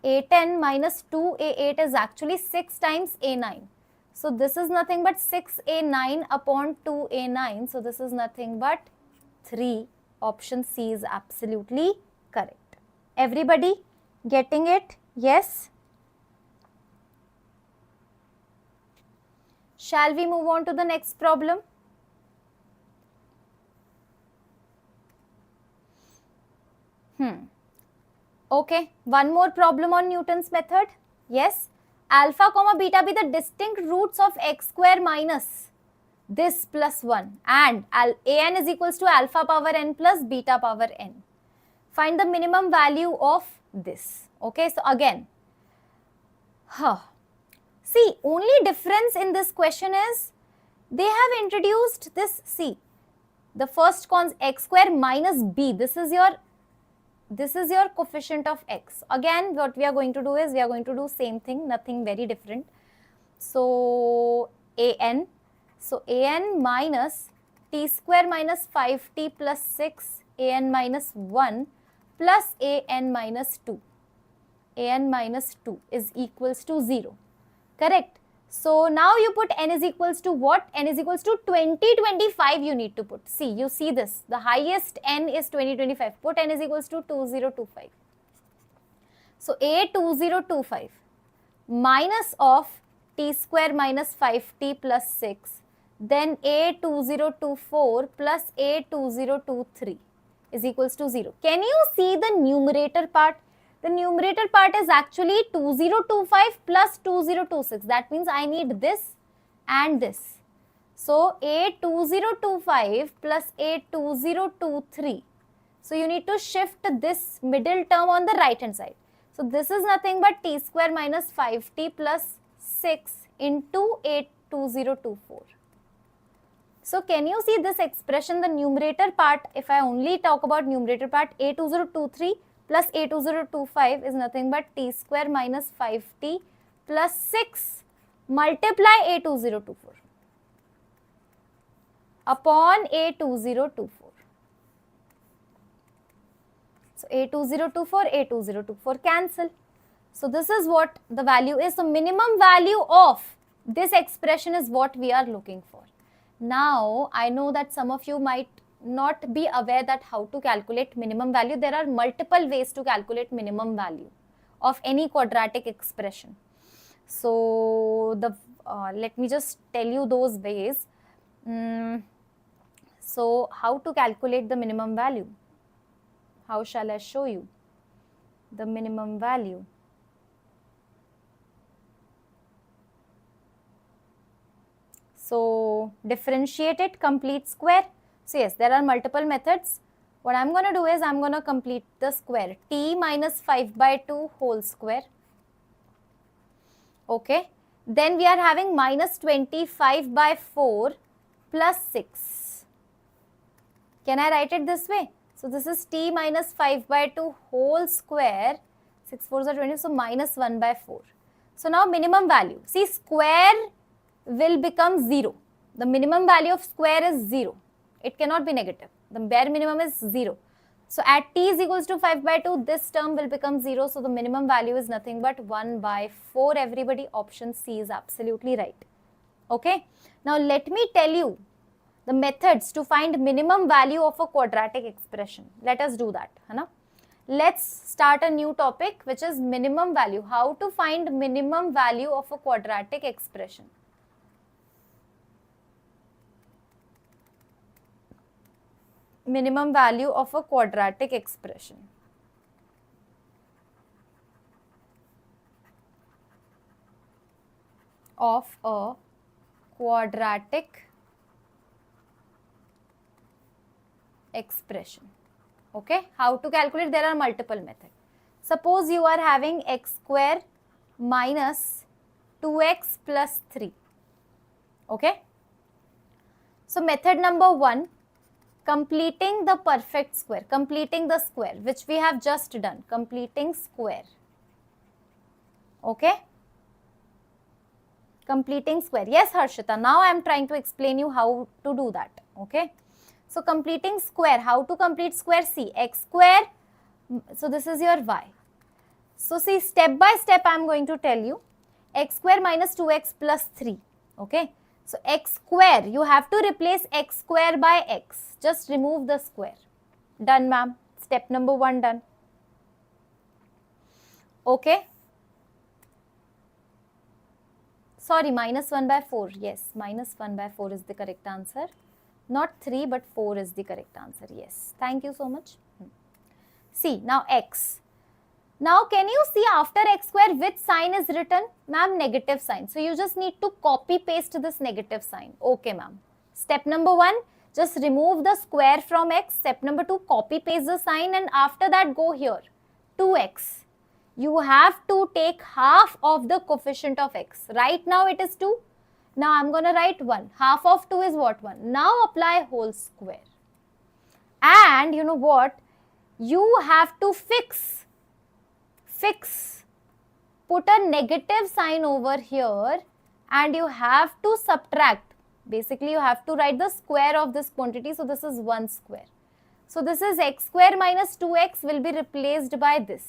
a10 minus 2a8 is actually 6 times a9. So this is nothing but 6a9 upon 2a9. So this is nothing but 3. Option C is absolutely correct. Everybody getting it? Yes? Shall we move on to the next problem? Okay, one more problem on Newton's method. Yes, alpha comma beta be the distinct roots of x square minus this plus 1 and an is equals to alpha power n plus beta power n. Find the minimum value of this. Okay, so again, see, only difference in this question is they have introduced this, see, the first x square minus b, this is your coefficient of x. Again, what we are going to do is we are going to do same thing, nothing very different. So an minus t square minus 5t plus 6 an minus 1 plus an minus 2. An minus 2 is equals to 0. Correct. So now you put n is equals to what? N is equals to 2025 you need to put. See, you see this. The highest n is 2025. Put n is equals to 2025. So A2025 minus of t square minus 5t plus 6. Then A2024 plus A2023 is equals to 0. Can you see the numerator part? The numerator part is actually 2025 plus 2026. That means I need this and this. So A2025 plus A2023. So you need to shift this middle term on the right hand side. So this is nothing but t square minus 5t plus 6 into A2024. So can you see this expression, the numerator part, if I only talk about numerator part, A2023 plus A2025 is nothing but t square minus 5t plus 6 multiply A2024 upon A2024. So A2024, A2024 cancel. So this is what the value is. So minimum value of this expression is what we are looking for. Now I know that some of you might not be aware that how to calculate minimum value. There are multiple ways to calculate minimum value of any quadratic expression. So let me just tell you those ways. So how to calculate the minimum value? How shall I show you the minimum value? So differentiate it, complete square. So yes, there are multiple methods. What I'm going to do is I'm going to complete the square. T minus 5 by 2 whole square. Okay. Then we are having minus 25 by 4 plus 6. Can I write it this way? So this is t minus 5 by 2 whole square. 6 4s are 20. So minus 1 by 4. So now minimum value. See, square will become 0. The minimum value of square is 0. It cannot be negative. The bare minimum is 0. So at t is equals to 5 by 2, this term will become 0. So the minimum value is nothing but 1 by 4. Everybody, option C is absolutely right. Okay. Now let me tell you the methods to find minimum value of a quadratic expression. Let us do that. Hai? Let's start a new topic, which is minimum value. How to find minimum value of a quadratic expression. Minimum value of a quadratic expression. Of a quadratic expression. Okay, how to calculate? There are multiple methods. Suppose you are having x square minus 2x plus 3. Okay. So method number 1, completing the perfect square, completing the square, which we have just done, completing square. Okay. Completing square. Yes, Harshita, now I am trying to explain you how to do that. Okay. So completing square, how to complete square? See, x square, so this is your y. So see, step by step I am going to tell you. X square minus 2x plus 3. Okay. So x square, you have to replace x square by x. Just remove the square. Done, ma'am. Step number 1 done. Okay. Sorry, minus 1 by 4. Yes, minus 1 by 4 is the correct answer. Not 3 but 4 is the correct answer. Yes. Thank you so much. See, now x. Now, can you see after x square which sign is written? Ma'am, negative sign. So, you just need to copy paste this negative sign. Okay, ma'am. Step number 1, just remove the square from x. Step number 2, copy paste the sign, and after that go here. 2x. You have to take half of the coefficient of x. Right now it is 2. Now, I am going to write 1. Half of 2 is what? 1. Now, apply whole square. And you know what? You have to fix, put a negative sign over here, and you have to subtract. Basically, you have to write the square of this quantity. So, this is 1 square. So, this is x square minus 2x will be replaced by this.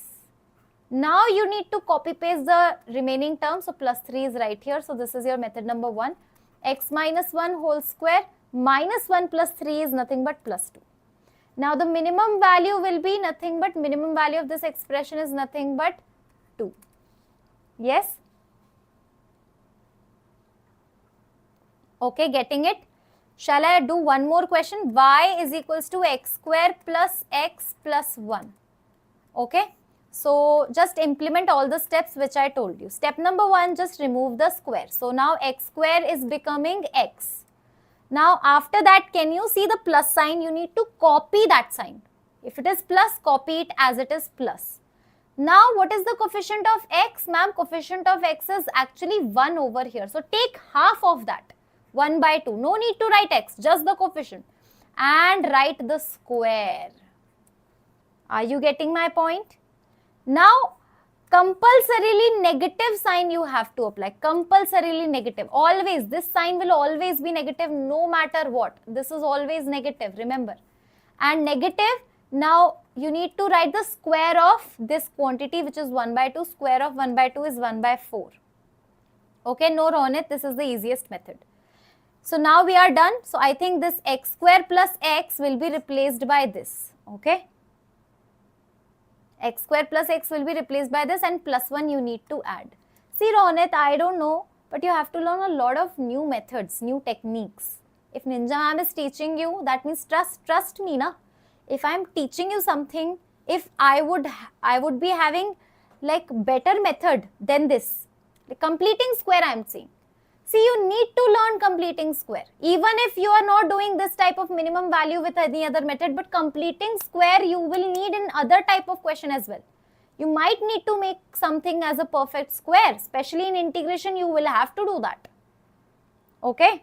Now, you need to copy paste the remaining term. So, plus 3 is right here. So, this is your method number 1. X minus 1 whole square minus 1 plus 3 is nothing but plus 2. Now, the minimum value will be nothing but, minimum value of this expression is nothing but 2. Yes? Okay, getting it? Shall I do one more question? Y is equals to x square plus x plus 1. Okay? So, just implement all the steps which I told you. Step number 1, just remove the square. So, now x square is becoming x. Now, after that, can you see the plus sign? You need to copy that sign. If it is plus, copy it as it is plus. Now, what is the coefficient of x? Ma'am, coefficient of x is actually 1 over here. So, take half of that, 1 by 2. No need to write x, just the coefficient. And write the square. Are you getting my point? Now, compulsorily negative sign you have to apply. Compulsorily negative. Always, this sign will always be negative no matter what. This is always negative, remember. And negative, now you need to write the square of this quantity which is 1 by 2. Square of 1 by 2 is 1 by 4. Okay, no Ronit, this is the easiest method. So now we are done. So I think this x square plus x will be replaced by this. Okay. X square plus x will be replaced by this, and plus 1 you need to add. See Ronit, I don't know, but you have to learn a lot of new methods, new techniques. If Ninja ma'am is teaching you, that means trust me na. If I am teaching you something, if I would be having like better method than this. The completing square I am saying. See, you need to learn completing square. Even if you are not doing this type of minimum value with any other method, but completing square you will need in other type of question as well. You might need to make something as a perfect square, especially in integration you will have to do that. Okay.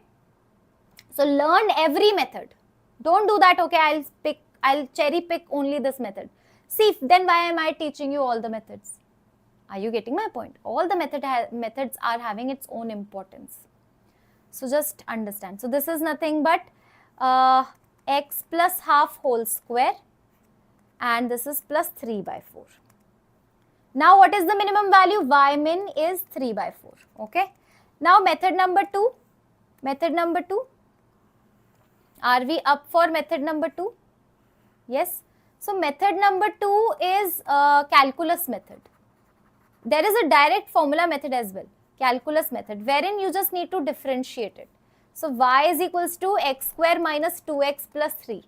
So learn every method. Don't do that, okay, I'll cherry pick only this method. See, then why am I teaching you all the methods? Are you getting my point? All the methods are having its own importance. So just understand. So this is nothing but x plus half whole square, and this is plus 3 by 4. Now what is the minimum value? Y min is 3 by 4. Okay. Now method number 2. Method number 2. Are we up for method number 2? Yes. So method number 2 is calculus method. There is a direct formula method as well, calculus method, wherein you just need to differentiate it. So y is equals to x square minus 2x plus 3.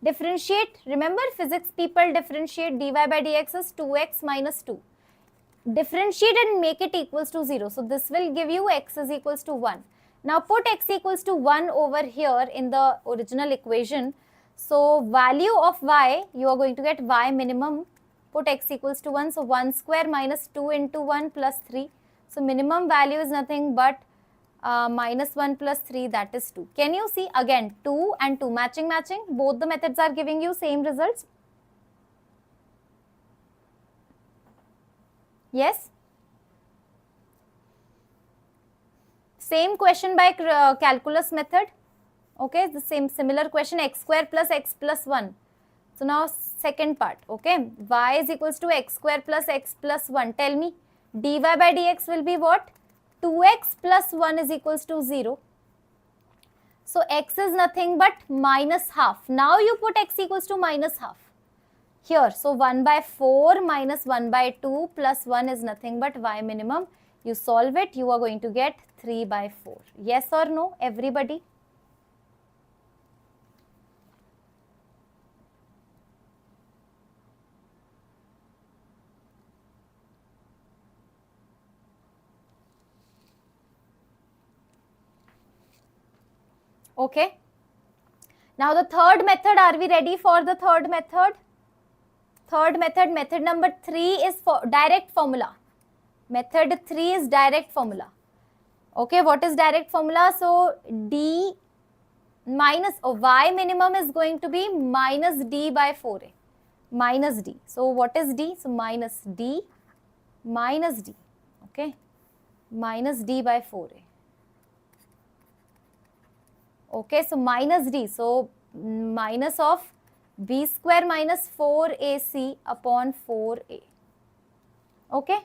Differentiate, remember physics people differentiate dy by dx is 2x minus 2. Differentiate and make it equals to 0. So this will give you x is equals to 1. Now put x equals to 1 over here in the original equation. So value of y, you are going to get y minimum, put x equals to 1. So 1 square minus 2 into 1 plus 3. So minimum value is nothing but minus 1 plus 3, that is 2. Can you see again 2 and 2 matching? Both the methods are giving you same results. Yes? Same question by calculus method. Okay, the same similar question, x square plus x plus 1. So now second part, okay, y is equals to x square plus x plus 1. Tell me, dy by dx will be what? 2x plus 1 is equals to 0. So x is nothing but minus half. Now you put x equals to minus half here. So 1 by 4 minus 1 by 2 plus 1 is nothing but y minimum. You solve it, you are going to get 3 by 4. Yes or no, everybody? Okay. Now the third method, are we ready for the third method? Third method, method number 3 is for direct formula. Method 3 is direct formula. Okay, what is direct formula? So d minus y minimum is going to be minus d by 4a. Minus d. So what is d? So minus d minus d. Okay, minus d by 4a. Okay, so minus d, so minus of b square minus 4ac upon 4a. Okay.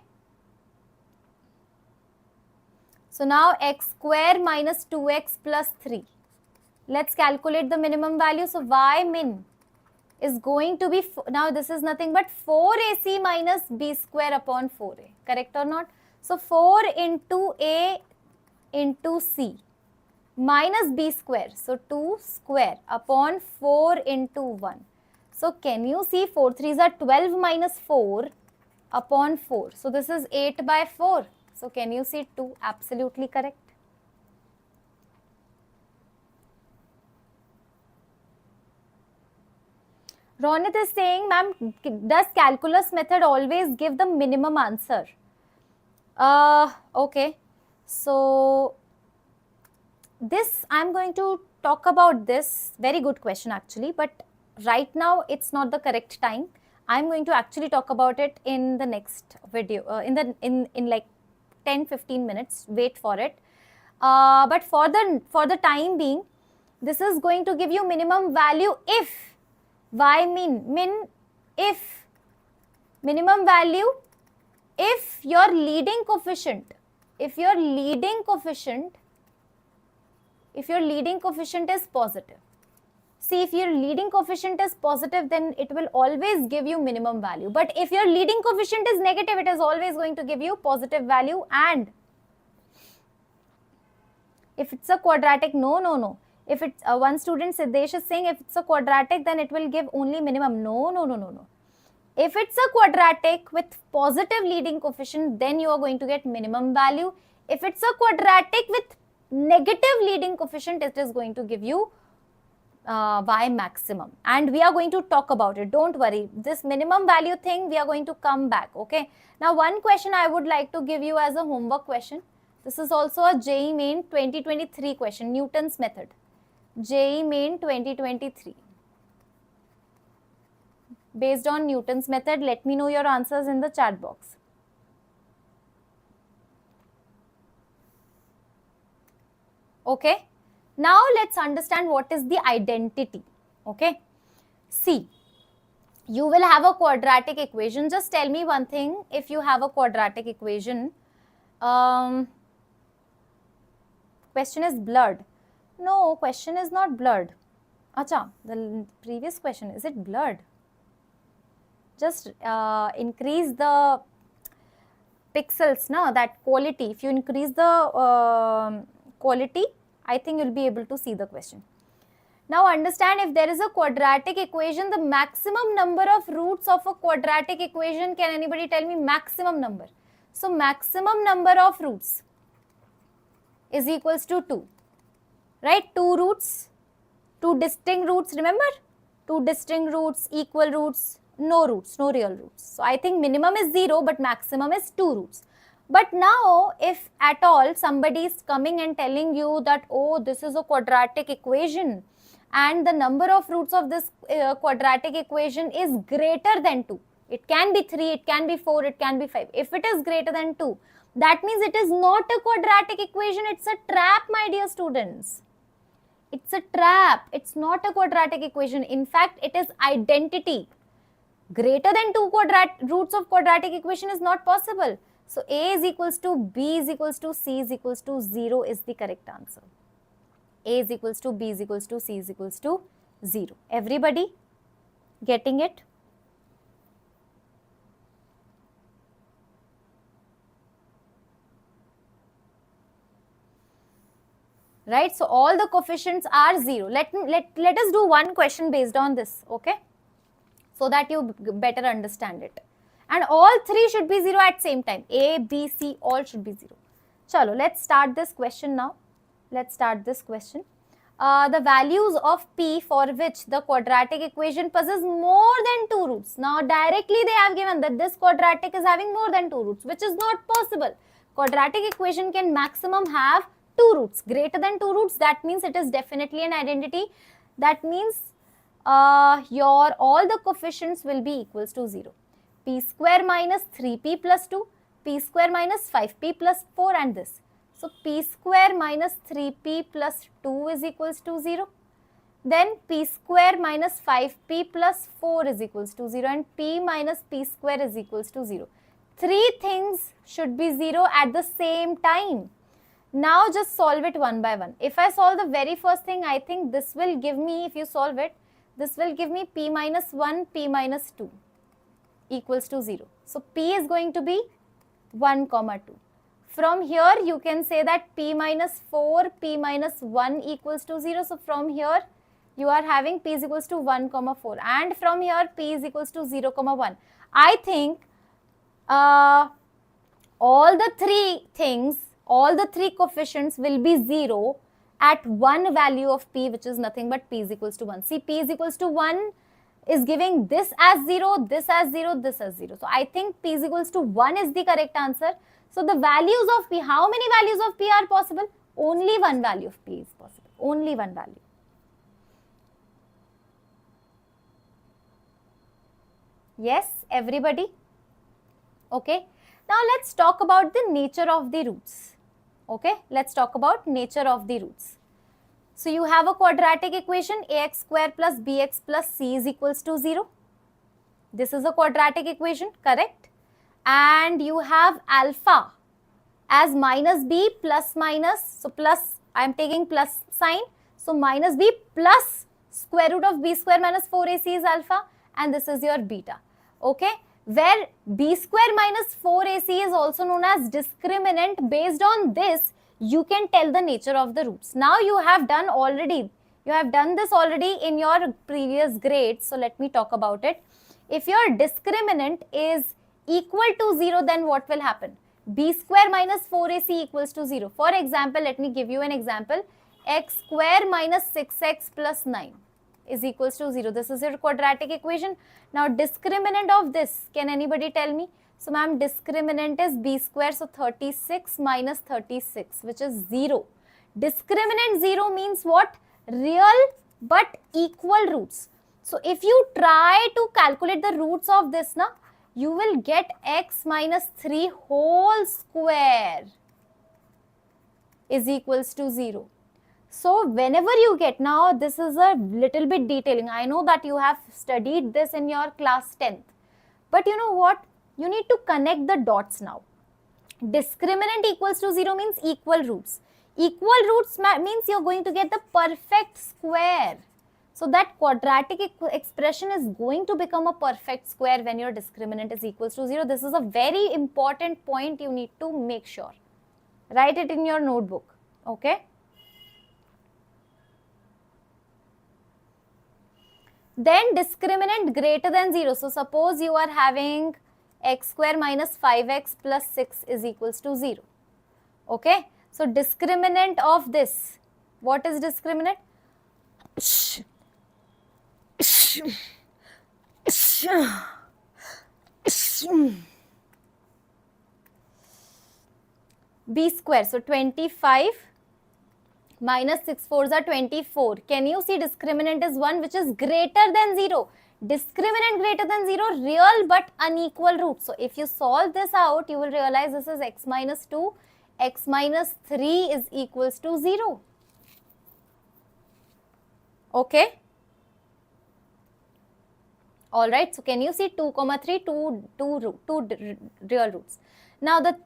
So now x square minus 2x plus 3. Let's calculate the minimum value. So y min is going to be, now this is nothing but 4ac minus b square upon 4a. Correct or not? So 4 into a into c minus b square. So 2 square upon 4 into 1. So can you see 4 3s are 12 minus 4 upon 4. So this is 8 by 4. So can you see 2? Absolutely correct. Ronit is saying, ma'am, does calculus method always give the minimum answer? Okay. So this, I'm going to talk about this. Very good question actually, but right now it's not the correct time. I'm going to actually talk about it in the next video, in like 10-15 minutes. Wait for it. But for the time being, this is going to give you minimum value if y min if minimum value if your leading coefficient is positive. See, if your leading coefficient is positive, then it will always give you minimum value. But if your leading coefficient is negative, it is always going to give you positive value. And if it's a quadratic, no. If it's one student, Siddesh, is saying if it's a quadratic, then it will give only minimum. No. If it's a quadratic with positive leading coefficient, then you are going to get minimum value. If it's a quadratic with negative leading coefficient, it is going to give you y maximum. And we are going to talk about it. Don't worry. This minimum value thing, we are going to come back. Okay. Now, one question I would like to give you as a homework question. This is also a JEE Main 2023 question, Newton's method. JEE Main 2023. Based on Newton's method, let me know your answers in the chat box. Okay. Now let's understand what is the identity. Okay. See, you will have a quadratic equation. Just tell me one thing. If you have a quadratic equation, question is blurred. No, question is not blurred. Acha, the previous question, is it blurred? Just increase the pixels, na, that quality. If you increase the quality, I think you'll be able to see the question. Now understand, if there is a quadratic equation, the maximum number of roots of a quadratic equation, can anybody tell me maximum number? So maximum number of roots is equals to 2, right? 2 roots, 2 distinct roots, remember? two distinct roots, equal roots, no real roots. So I think minimum is 0, but maximum is 2 roots. But now, if at all somebody is coming and telling you that, oh, this is a quadratic equation and the number of roots of this quadratic equation is greater than 2. It can be 3, it can be 4, it can be 5. If it is greater than 2, that means it is not a quadratic equation, it's a trap, my dear students. It's a trap. It's not a quadratic equation. In fact, it is identity. Greater than 2 roots of quadratic equation is not possible. So A is equals to B is equals to C is equals to 0 is the correct answer. A is equals to B is equals to C is equals to 0. Everybody getting it? Right, so all the coefficients are 0. Let us do one question based on this, okay, so that you better understand it. And all 3 should be 0 at same time. A, B, C, all should be 0. Chalo, let's start this question now. Let's start this question. The values of P for which the quadratic equation possesses more than 2 roots. Now, directly they have given that this quadratic is having more than 2 roots, which is not possible. Quadratic equation can maximum have 2 roots. Greater than 2 roots, that means it is definitely an identity. That means all the coefficients will be equals to 0. P square minus 3p plus 2, p square minus 5p plus 4 and this. So p square minus 3p plus 2 is equals to 0. Then p square minus 5p plus 4 is equals to 0 and p minus p square is equals to 0. 3 things should be 0 at the same time. Now just solve it one by one. If I solve the very first thing, I think this will give me, if you solve it, this will give me p minus 1, p minus 2 equals to 0. So p is going to be 1, 2. From here, you can say that p minus 4, p minus 1 equals to 0. So from here, you are having p is equals to 1, 4. And from here, p is equals to 0, 1. I think all the 3 things, all the 3 coefficients will be 0 at one value of p, which is nothing but p is equals to 1. See, p is equals to 1 is giving this as 0, this as 0, this as 0. So I think p is equals to 1 is the correct answer. So the values of p, how many values of p are possible? Only one value of p is possible. Only one value. Yes, everybody? Okay. Now let's talk about the nature of the roots. Okay, let's talk about nature of the roots. So you have a quadratic equation, ax square plus bx plus c is equals to 0. This is a quadratic equation, correct? And you have alpha as minus b plus minus, so plus, I am taking plus sign, so minus b plus square root of b square minus 4ac is alpha, and this is your beta, okay? Where b square minus 4ac is also known as discriminant. Based on this, you can tell the nature of the roots. Now you have done this already in your previous grades, so let me talk about it. If your discriminant is equal to 0, then what will happen? B square minus 4ac equals to 0. For example, let me give you an example. X square minus 6x plus 9 is equals to 0. This is your quadratic equation. Now discriminant of this, can anybody tell me? So ma'am, discriminant is b square, so 36 minus 36, which is 0. Discriminant 0 means what? Real but equal roots. So if you try to calculate the roots of this, na, you will get x minus 3 whole square is equals to 0. So whenever you get, now this is a little bit detailing. I know that you have studied this in your class 10th. But you know what? You need to connect the dots now. Discriminant equals to 0 means equal roots. Equal roots means you're going to get the perfect square. So that quadratic expression is going to become a perfect square when your discriminant is equals to 0. This is a very important point you need to make sure. Write it in your notebook. Okay. Then discriminant greater than 0. So suppose you are having x square minus 5x plus 6 is equals to 0. Okay. So discriminant of this. What is discriminant? B square. So 25 minus 6 fours are 24. Can you see discriminant is 1 which is greater than 0? Discriminant greater than 0, real but unequal root. So if you solve this out, you will realize this is x minus 2, x minus 3 is equals to 0. Okay. All right. So can you see 2, 3, two real roots. Now the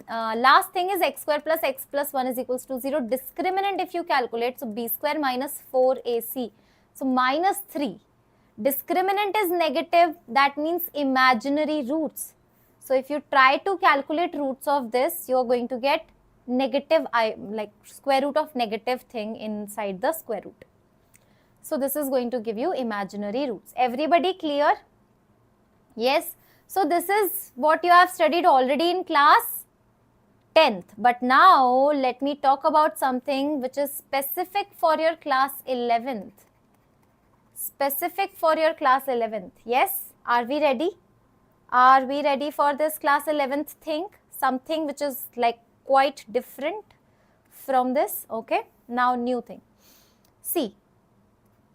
last thing is x square plus x plus 1 is equals to 0. Discriminant if you calculate, so b square minus 4ac. So minus 3. Discriminant is negative, that means imaginary roots. So if you try to calculate roots of this, you are going to get negative, like square root of negative thing inside the square root. So this is going to give you imaginary roots. Everybody clear? Yes. So this is what you have studied already in class 10th. But now let me talk about something which is specific for your class 11th. Specific for your class 11th. Yes? Are we ready? Are we ready for this class 11th thing? Something which is like quite different from this. Okay. Now new thing. See.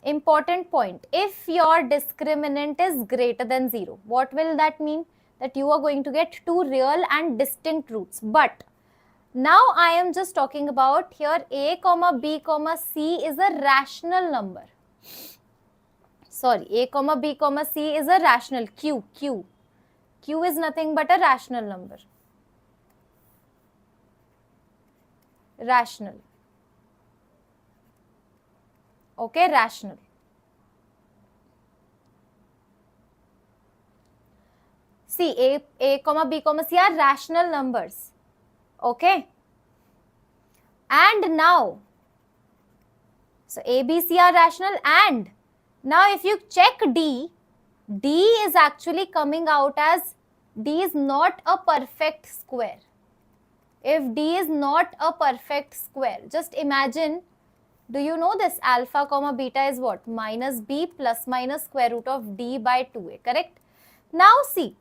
Important point, if your discriminant is greater than 0, what will that mean? That you are going to get two real and distinct roots. But now I am just talking about here a comma b comma c is a rational number. Sorry, a comma b comma c is a rational q is nothing but a rational number. Rational. Okay, rational. See, a comma b comma c are rational numbers. Okay. And now, so a, b, c are rational, and now if you check d is actually coming out as d is not a perfect square. If d is not a perfect square, just imagine. Do you know this? Alpha comma beta is what? Minus b plus minus square root of d by 2a, correct? Now see,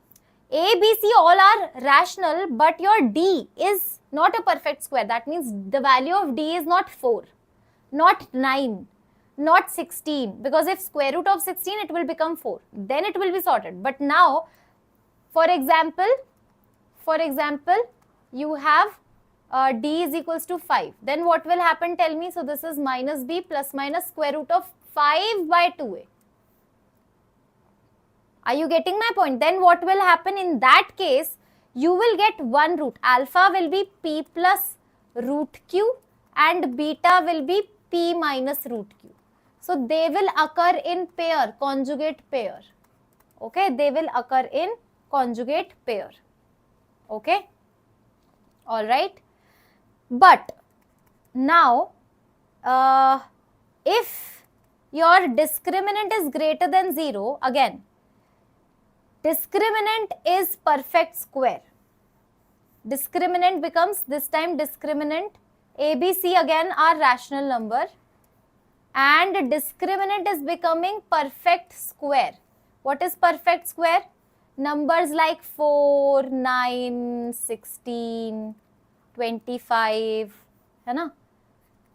a, b, c all are rational, but your d is not a perfect square. That means the value of d is not 4, not 9, not 16. Because if square root of 16, it will become 4. Then it will be sorted. But now, for example, you have d is equals to 5. Then what will happen? Tell me. So this is minus b plus minus square root of 5 by 2a. Are you getting my point? Then what will happen in that case? You will get one root. Alpha will be p plus root q and beta will be p minus root q. So they will occur in pair, conjugate pair. Okay, they will occur in conjugate pair. Okay, all right. But now, if your discriminant is greater than 0, again, discriminant is perfect square. Discriminant becomes, this time discriminant, a, b, c again are rational number, and discriminant is becoming perfect square. What is perfect square? Numbers like 4, 9, 16, 25, है ना?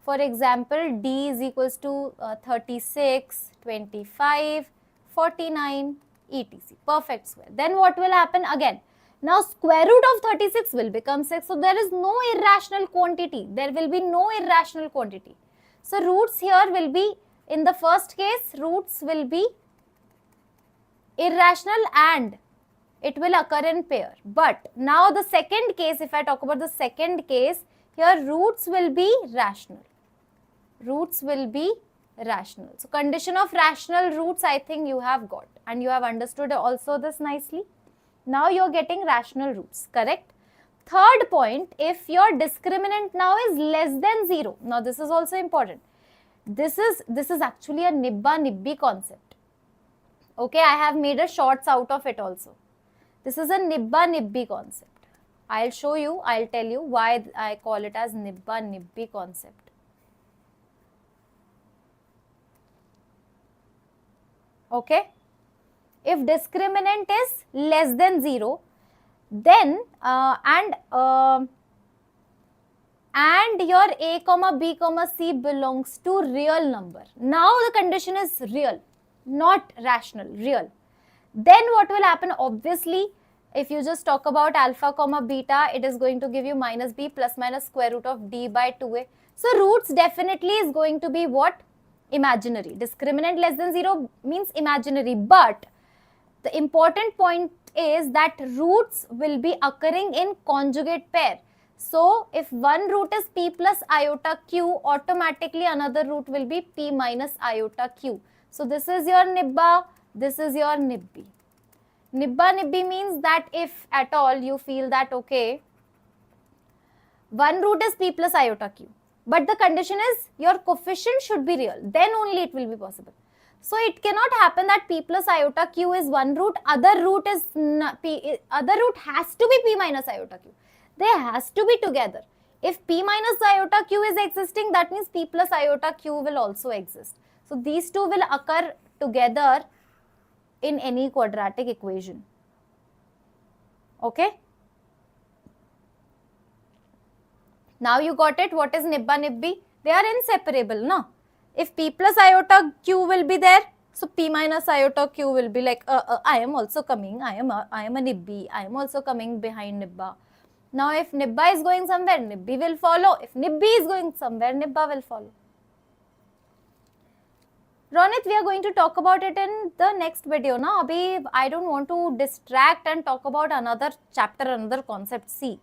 For example, d is equals to 36, 25, 49, etc. Perfect square. Then what will happen again? Now square root of 36 will become 6. So there is no irrational quantity. There will be no irrational quantity. So roots here will be, in the first case, roots will be irrational and it will occur in pair. But now the second case, if I talk about the second case, here roots will be rational. Roots will be rational. So condition of rational roots, I think you have got, and you have understood also this nicely. Now you are getting rational roots, correct? Third point, if your discriminant now is less than 0. Now this is also important. This is actually a nibba-nibbi concept. Okay, I have made a shorts out of it also. This is a nibba-nibbi concept. I'll show you, I'll tell you why I call it as nibba-nibbi concept. Okay. If discriminant is less than 0, then and your a comma b comma c belongs to real number. Now the condition is real, not rational, real. Then what will happen? Obviously, if you just talk about alpha comma beta, it is going to give you minus b plus minus square root of d by 2a. So roots definitely is going to be what? Imaginary. Discriminant less than 0 means imaginary, but the important point is that roots will be occurring in conjugate pair. So if one root is p plus iota q, automatically another root will be p minus iota q. So this is your nibba, this is your nibbi. Nibba nibbi means that if at all you feel that okay, one root is p plus iota q, but the condition is your coefficient should be real, then only it will be possible. So it cannot happen that p plus iota q is one root, other root has to be p minus iota q. They has to be together. If p minus iota q is existing, that means p plus iota q will also exist. So these two will occur together in any quadratic equation. Okay. Now you got it. What is nibba nibbi? They are inseparable, no? If p plus iota q will be there, so p minus iota q will be like, I am also coming, I am a nibbi, I am also coming behind nibba. Now if nibba is going somewhere, nibbi will follow. If nibbi is going somewhere, nibba will follow. Ronit, we are going to talk about it in the next video. Now, abhi I don't want to distract and talk about another chapter, another concept. See,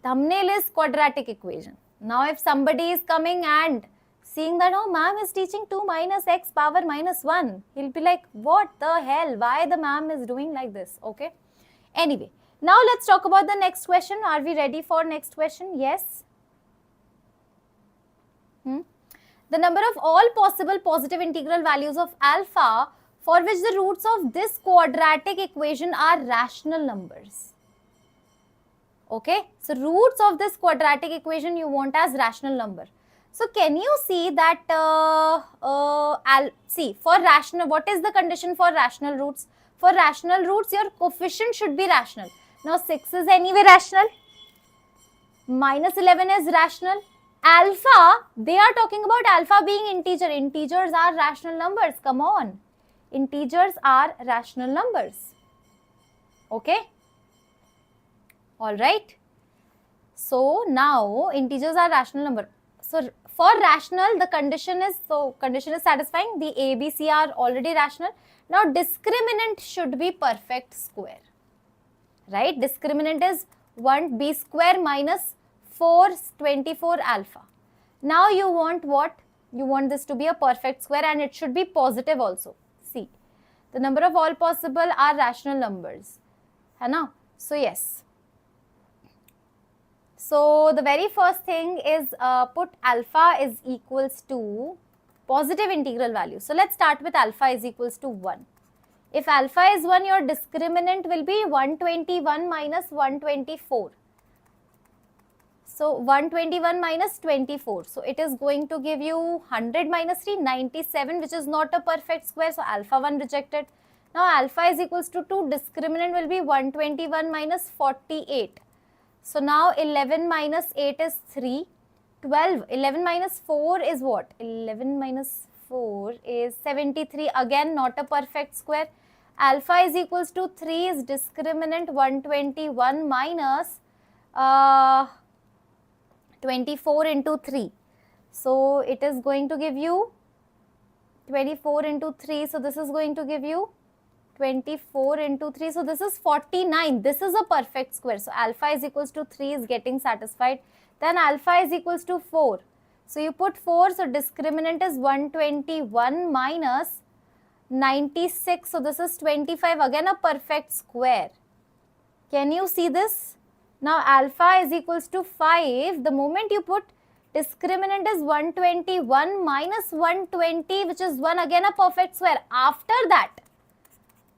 thumbnail is quadratic equation. Now, if somebody is coming and seeing that, oh, ma'am is teaching 2 minus x power minus 1, he'll be like, what the hell? Why the ma'am is doing like this? Okay. Anyway, now let's talk about the next question. Are we ready for next question? Yes. The number of all possible positive integral values of alpha for which the roots of this quadratic equation are rational numbers. Okay, so roots of this quadratic equation you want as rational number. So can you see that, see for rational, what is the condition for rational roots? For rational roots, your coefficient should be rational. Now 6 is anyway rational, minus 11 is rational. Alpha, they are talking about alpha being integer. Integers are rational numbers. Come on. Integers are rational numbers. Okay. Alright. So now integers are rational number. So for rational, the condition is, satisfying. The A, B, C are already rational. Now discriminant should be perfect square. Right. Discriminant is 1b square minus 424 alpha. Now you want what? You want this to be a perfect square and it should be positive also. See, the number of all possible are rational numbers. Hai na? So yes. So the very first thing is put alpha is equals to positive integral value. So let's start with alpha is equals to 1. If alpha is 1, your discriminant will be 121 minus 124. So 121 minus 24. So it is going to give you 100 minus 3, 97, which is not a perfect square. So alpha 1 rejected. Now alpha is equals to 2. Discriminant will be 121 minus 48. So now 11 minus 8 is 3. 12. 11 minus 4 is what? 11 minus 4 is 73. Again, not a perfect square. Alpha is equals to 3 is discriminant 121 minus 24 into 3. So it is going to give you 24 into 3. So this is going to give you 24 into 3. So this is 49. This is a perfect square. So alpha is equals to 3 is getting satisfied. Then alpha is equals to 4. So you put 4. So discriminant is 121 minus 96. So this is 25. Again a perfect square. Can you see this? Now alpha is equals to 5. The moment you put discriminant is 121 minus 120, which is 1, again a perfect square. After that,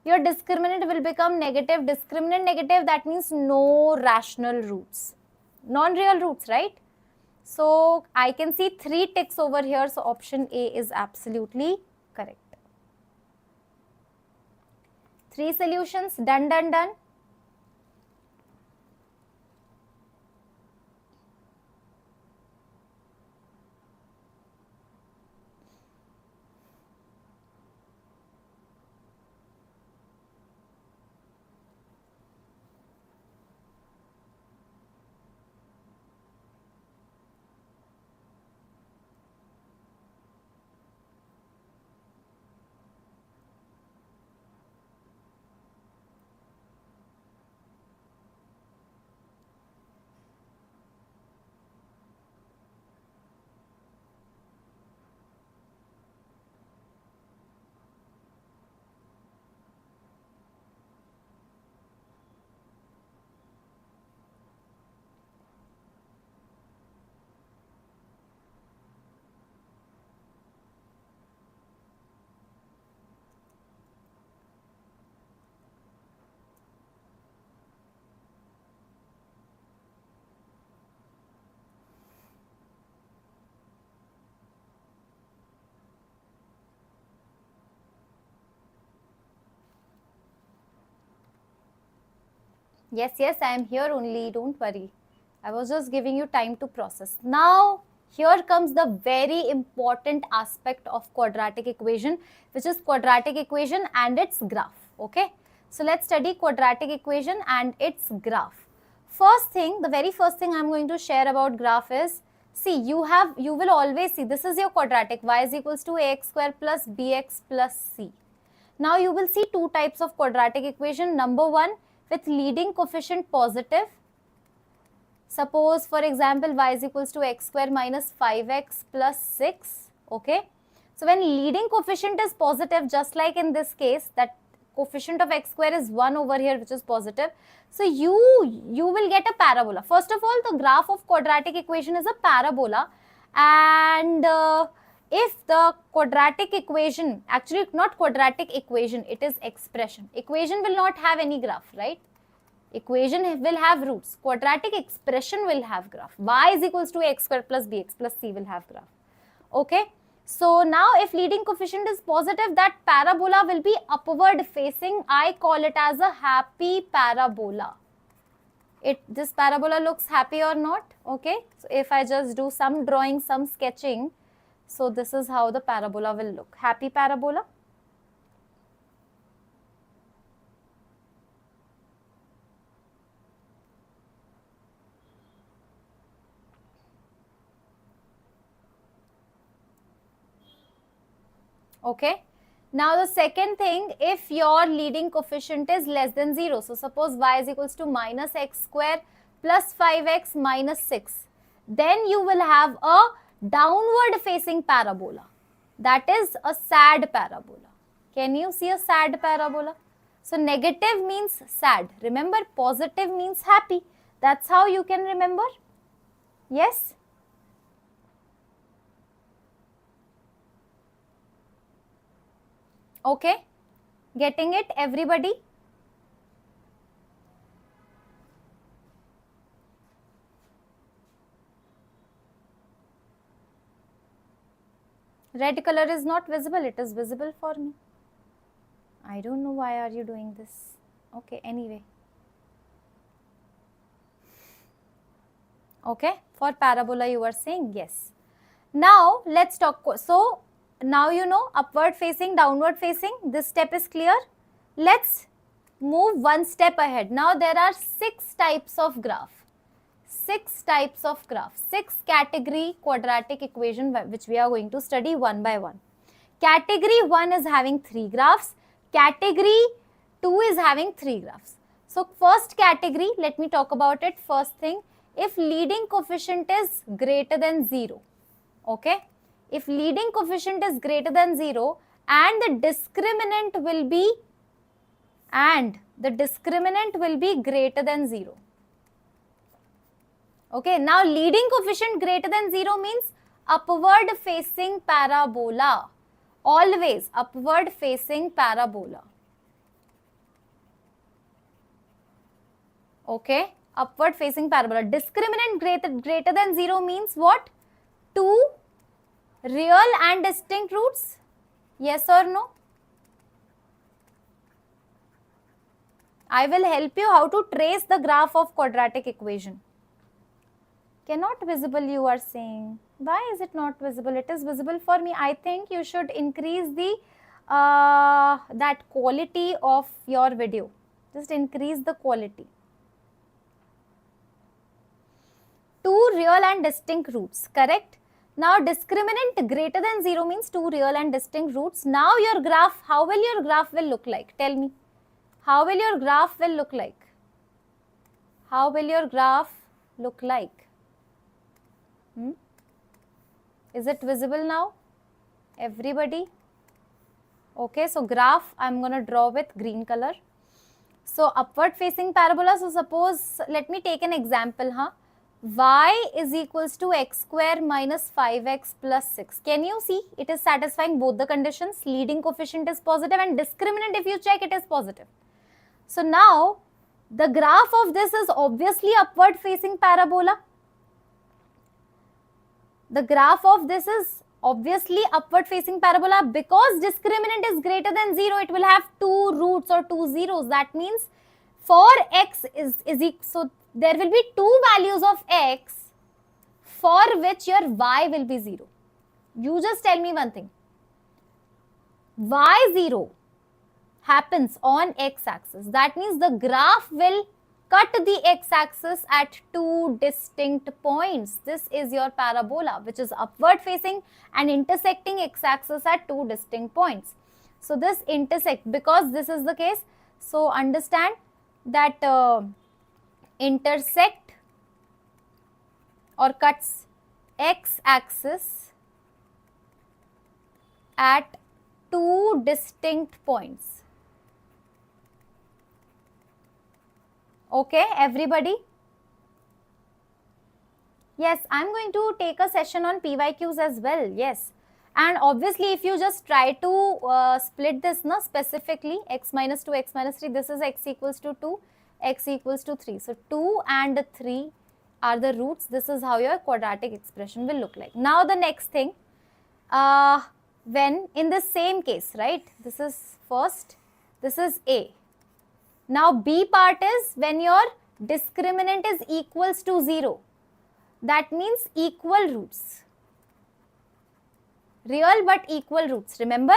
your discriminant will become negative. Discriminant negative, that means no rational roots. Non-real roots, right? So I can see 3 ticks over here. So option A is absolutely correct. 3 solutions, done, done, done. Yes, yes, I am here only, don't worry. I was just giving you time to process. Now, here comes the very important aspect of quadratic equation, which is quadratic equation and its graph, okay? So, let's study quadratic equation and its graph. First thing, the very first thing I'm going to share about graph is, see, you will always see, this is your quadratic, y is equals to ax square plus bx plus c. Now, you will see two types of quadratic equation. Number one, with leading coefficient positive. Suppose, for example, y is equals to x square minus 5x plus 6, okay? So, when leading coefficient is positive, just like in this case, that coefficient of x square is 1 over here, which is positive. So, you will get a parabola. First of all, the graph of quadratic equation is a parabola, and if the quadratic equation, actually not quadratic equation, it is expression. Equation will not have any graph, right? Equation will have roots. Quadratic expression will have graph. Y is equals to x square plus bx plus c will have graph. Okay. So now if leading coefficient is positive, that parabola will be upward facing. I call it as a happy parabola. This parabola looks happy or not? Okay. So if I just do some drawing, some sketching, so this is how the parabola will look. Happy parabola. Okay. Now the second thing, if your leading coefficient is less than 0, so suppose y is equals to minus x square plus 5x minus 6, then you will have a downward facing parabola. That is a sad parabola. Can you see a sad parabola? So negative means sad. Remember, positive means happy. That's how you can remember. Yes? Okay, getting it, everybody? Red color is not visible, it is visible for me. I don't know why are you doing this. Okay, anyway. Okay, for parabola you are saying yes. Now, let's talk. So, now you know upward facing, downward facing, this step is clear. Let's move one step ahead. Now there are 6 types of graph. 6 types of graph, 6 category quadratic equation which we are going to study one by one. Category 1 is having 3 graphs. Category 2 is having 3 graphs. So first category, let me talk about it. First thing, if leading coefficient is greater than 0, okay? If leading coefficient is greater than 0 and the discriminant will be greater than 0. Okay, now leading coefficient greater than 0 means upward facing parabola. Always upward facing parabola. Okay, upward facing parabola. Discriminant greater than 0 means what? 2 real and distinct roots? Yes or no? I will help you how to trace the graph of quadratic equation. Cannot visible, you are saying. Why is it not visible? It is visible for me. I think you should increase the that quality of your video. Just increase the quality. Two real and distinct roots, correct? Now discriminant greater than 0 means two real and distinct roots. Now your graph, how will your graph will look like? Tell me. How will your graph will look like? How will your graph look like? Is it visible now? Everybody? Okay, so graph I'm going to draw with green color. So upward facing parabola. So suppose, let me take an example. Y is equals to x square minus 5x plus 6. Can you see? It is satisfying both the conditions. Leading coefficient is positive and discriminant, if you check, it is positive. So now the graph of this is obviously upward facing parabola. The graph of this is obviously upward facing parabola because discriminant is greater than 0. It will have two roots or two zeros. That means for x is equal, so there will be two values of x for which your y will be 0. You just tell me one thing. y0 happens on x-axis. That means the graph will cut the x-axis at two distinct points. This is your parabola, which is upward facing and intersecting x-axis at two distinct points. So this intersect, because this is the case, so understand that intersect or cuts x-axis at two distinct points. Okay, everybody? Yes, I'm going to take a session on PYQs as well. Yes. And obviously, if you just try to split this specifically, x minus 2, x minus 3, this is x equals to 2, x equals to 3. So 2 and 3 are the roots. This is how your quadratic expression will look like. Now the next thing, when in the same case, right? This is first, this is A. Now B part is when your discriminant is equals to 0. That means equal roots. Real but equal roots. Remember?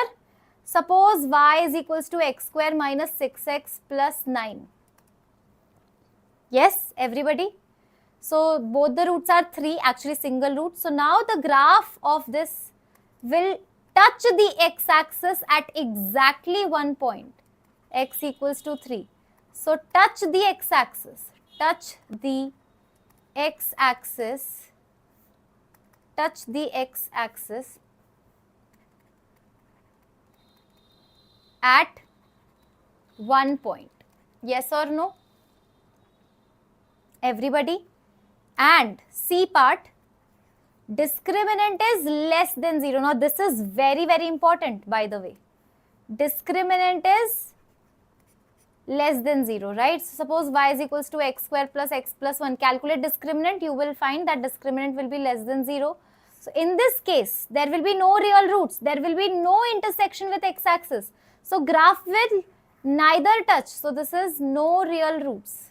Suppose y is equals to x square minus 6x plus 9. Yes, everybody? So both the roots are 3, actually single root. So now the graph of this will touch the x-axis at exactly one point. X equals to 3. So touch the x-axis. Touch the x-axis. Touch the x-axis at one point. Yes or no? Everybody? And C part, discriminant is less than 0. Now this is very, very important, by the way. Discriminant is less than 0, right? So suppose y is equals to x square plus x plus 1. Calculate discriminant, you will find that discriminant will be less than 0. So in this case, there will be no real roots. There will be no intersection with x-axis. So graph will neither touch. So this is no real roots.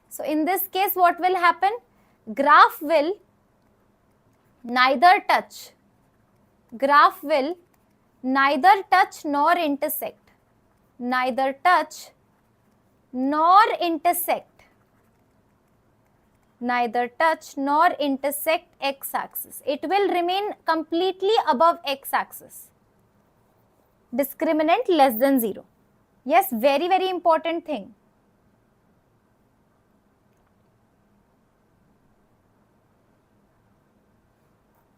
So in this case, what will happen? Graph will neither touch. Graph will neither touch nor intersect. Neither touch nor intersect. Neither touch nor intersect x-axis. It will remain completely above x-axis. Discriminant less than 0. Yes, very, very important thing.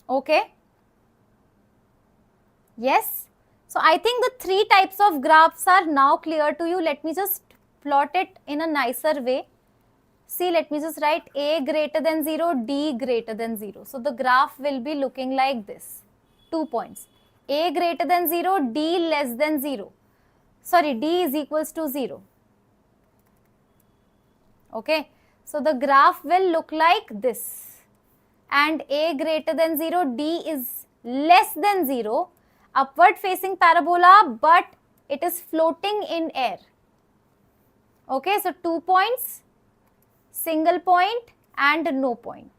Okay. Yes. So I think the three types of graphs are now clear to you. Let me just plot it in a nicer way. See, let me just write A greater than 0, D greater than 0. So the graph will be looking like this. 2 points. A greater than 0, D less than 0. Sorry, D is equals to 0. Okay. So the graph will look like this. And A greater than 0, D is less than 0, upward facing parabola, but it is floating in air. Okay, so 2 points, single point and no point.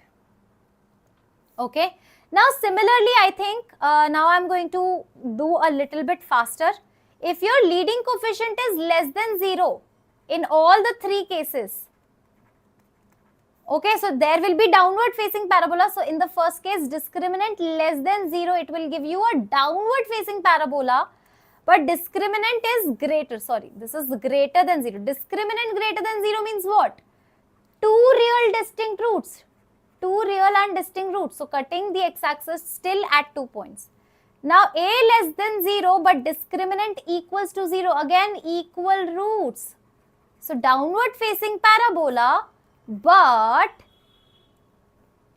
Okay, now similarly I think now I'm going to do a little bit faster. If your leading coefficient is less than 0 in all the 3 cases, okay, so there will be downward facing parabola. So in the first case, discriminant less than 0, it will give you a downward facing parabola. But discriminant is greater, sorry, this is greater than 0. Discriminant greater than 0 means what? Two real distinct roots. Two real and distinct roots. So cutting the x-axis still at 2 points. Now a less than 0 but discriminant equals to 0. Again equal roots. So downward facing parabola, but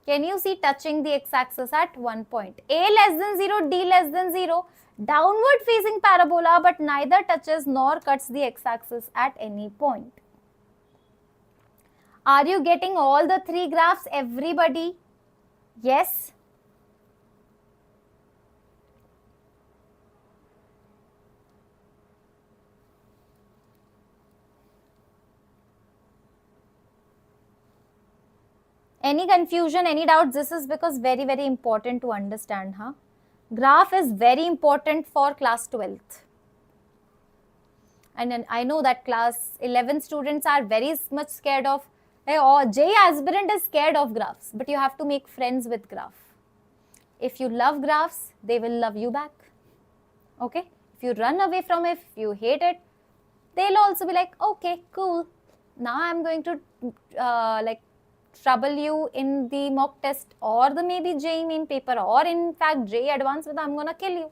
can you see touching the x-axis at 1 point? A less than 0, D less than 0. Downward facing parabola, but neither touches nor cuts the x-axis at any point. Are you getting all the 3 graphs, everybody? Yes? Any confusion, any doubts? This is because very, very important to understand. Huh? Graph is very important for class 12th. And I know that class 11 students are very much scared of, or JEE aspirant is scared of graphs, but you have to make friends with graph. If you love graphs, they will love you back. Okay? If you run away from it, if you hate it, they'll also be like, okay, cool. Now I'm going to like trouble you in the mock test or the maybe JEE main paper or in fact JEE advanced, but I'm gonna kill you.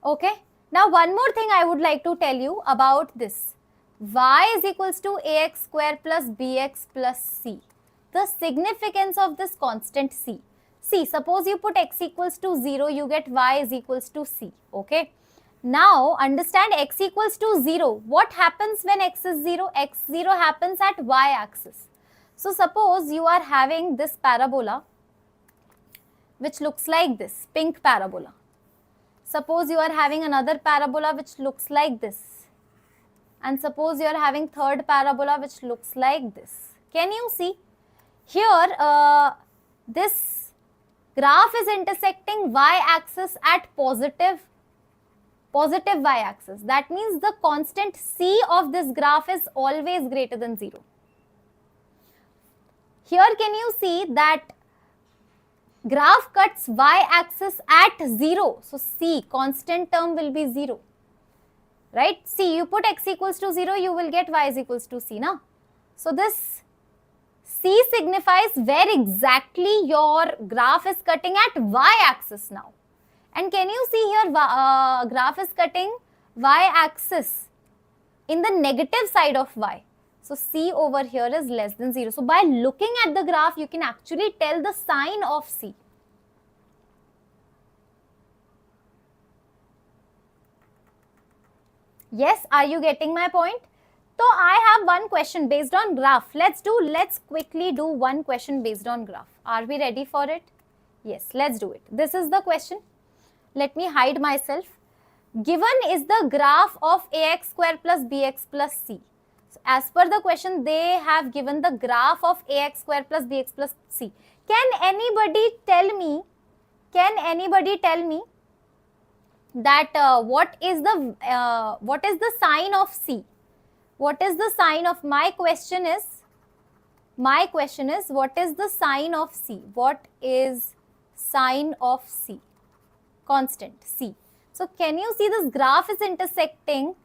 Okay. Now one more thing I would like to tell you about this. Y is equals to ax square plus bx plus c. The significance of this constant c. See, suppose you put x equals to 0, you get y is equals to c. Okay. Now understand x equals to 0. What happens when x is 0? x0 happens at y axis. So suppose you are having this parabola which looks like this, pink parabola. Suppose you are having another parabola which looks like this. And suppose you are having third parabola which looks like this. Can you see? Here, this graph is intersecting y-axis at positive y-axis. That means the constant c of this graph is always greater than 0. Here, can you see that graph cuts y-axis at 0. So, c, constant term will be 0. Right? See, you put x equals to 0, you will get y is equals to c. Na? So, this c signifies where exactly your graph is cutting at y-axis now. And can you see here, graph is cutting y-axis in the negative side of y. So, c over here is less than 0. So, by looking at the graph, you can actually tell the sign of c. Yes, are you getting my point? So, I have one question based on graph. Let's quickly do one question based on graph. Are we ready for it? Yes, let's do it. This is the question. Let me hide myself. Given is the graph of ax square plus bx plus c. So, as per the question, they have given the graph of ax square plus bx plus c. Can anybody tell me that what is the sign of c? What is the sign of, my question is what is the sign of c? What is sign of c? Constant c. So, can you see this graph is intersecting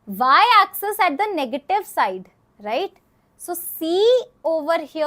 y-axis at the negative side, right? So, c over here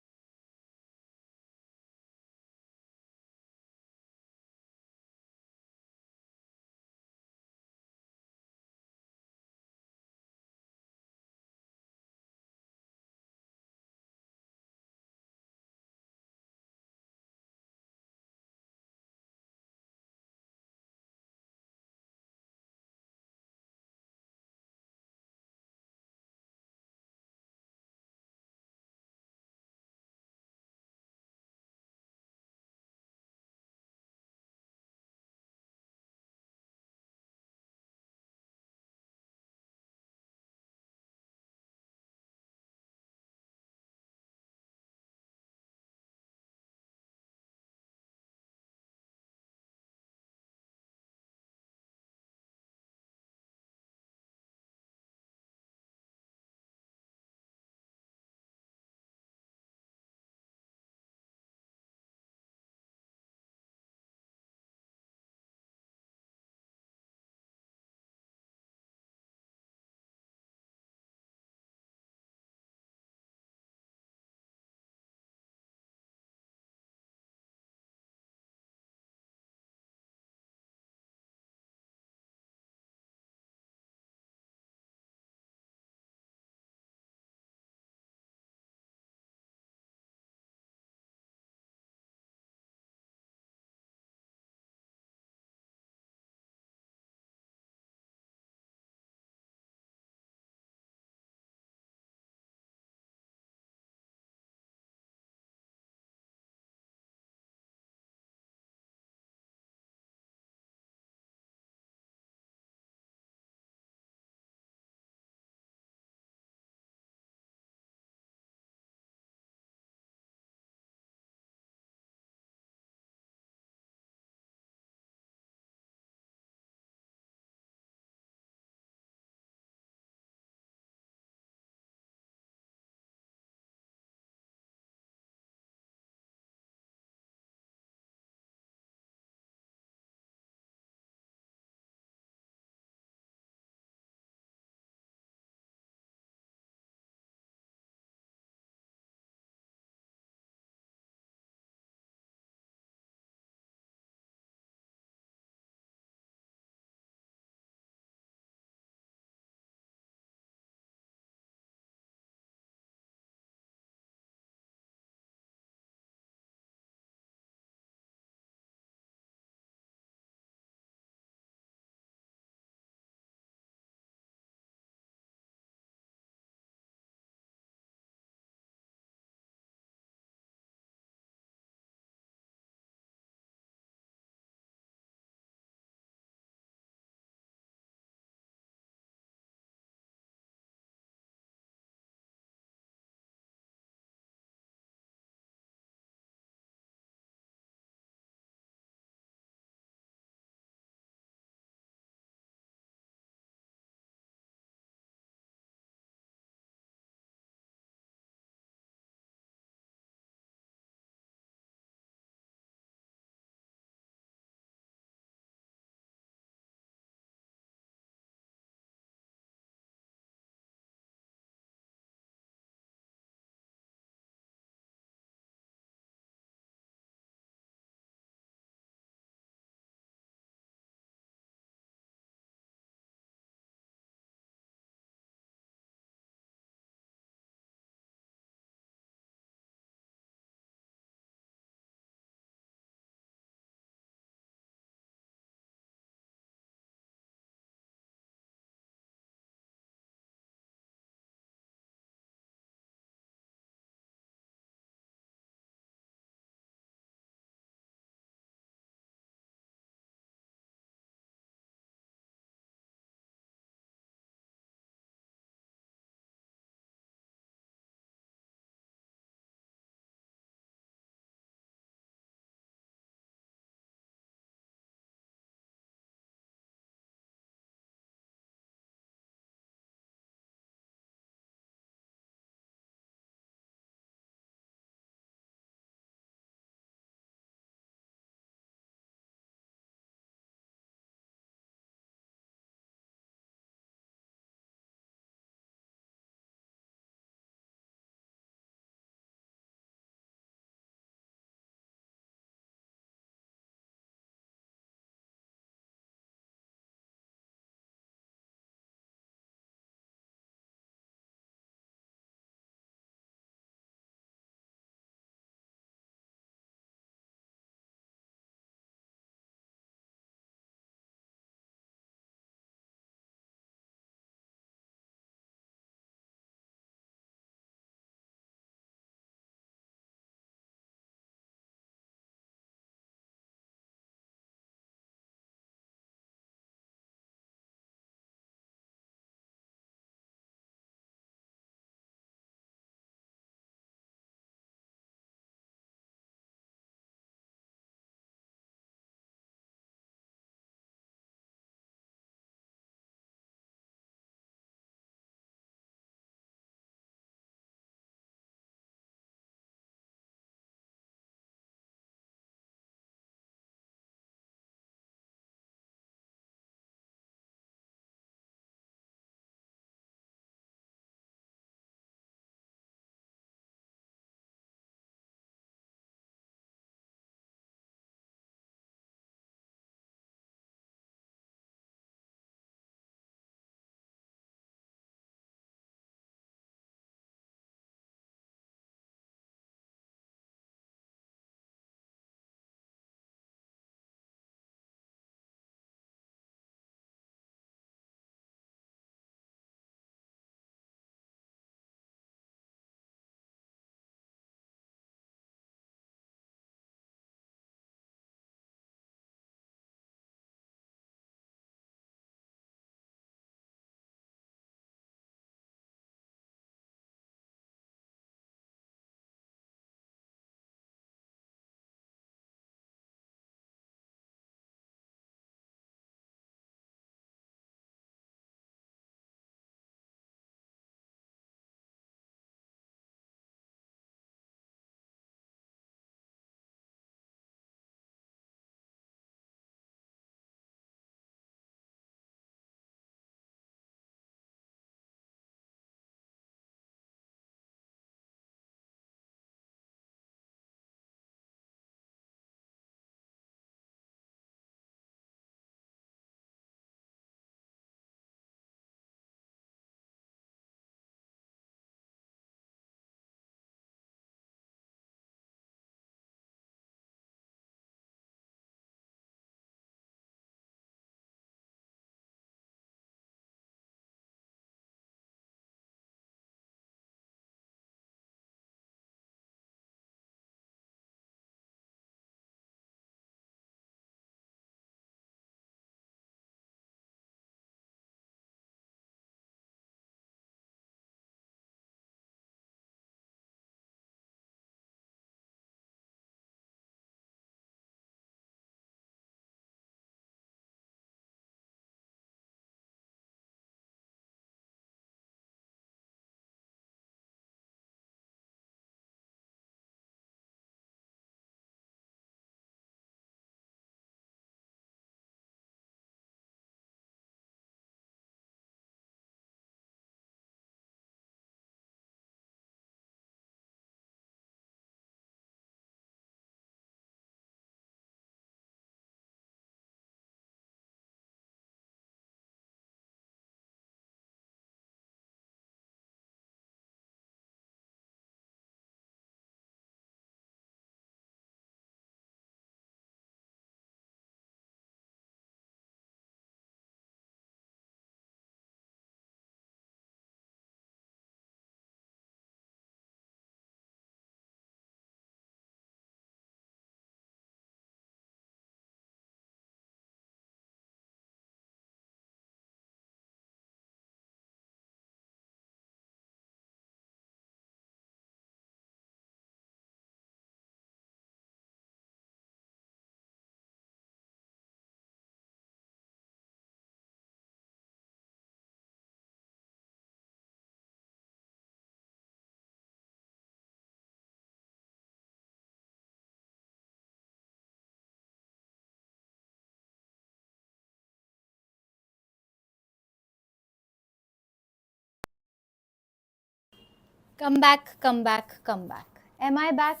Come back, come back, come back. Am I back?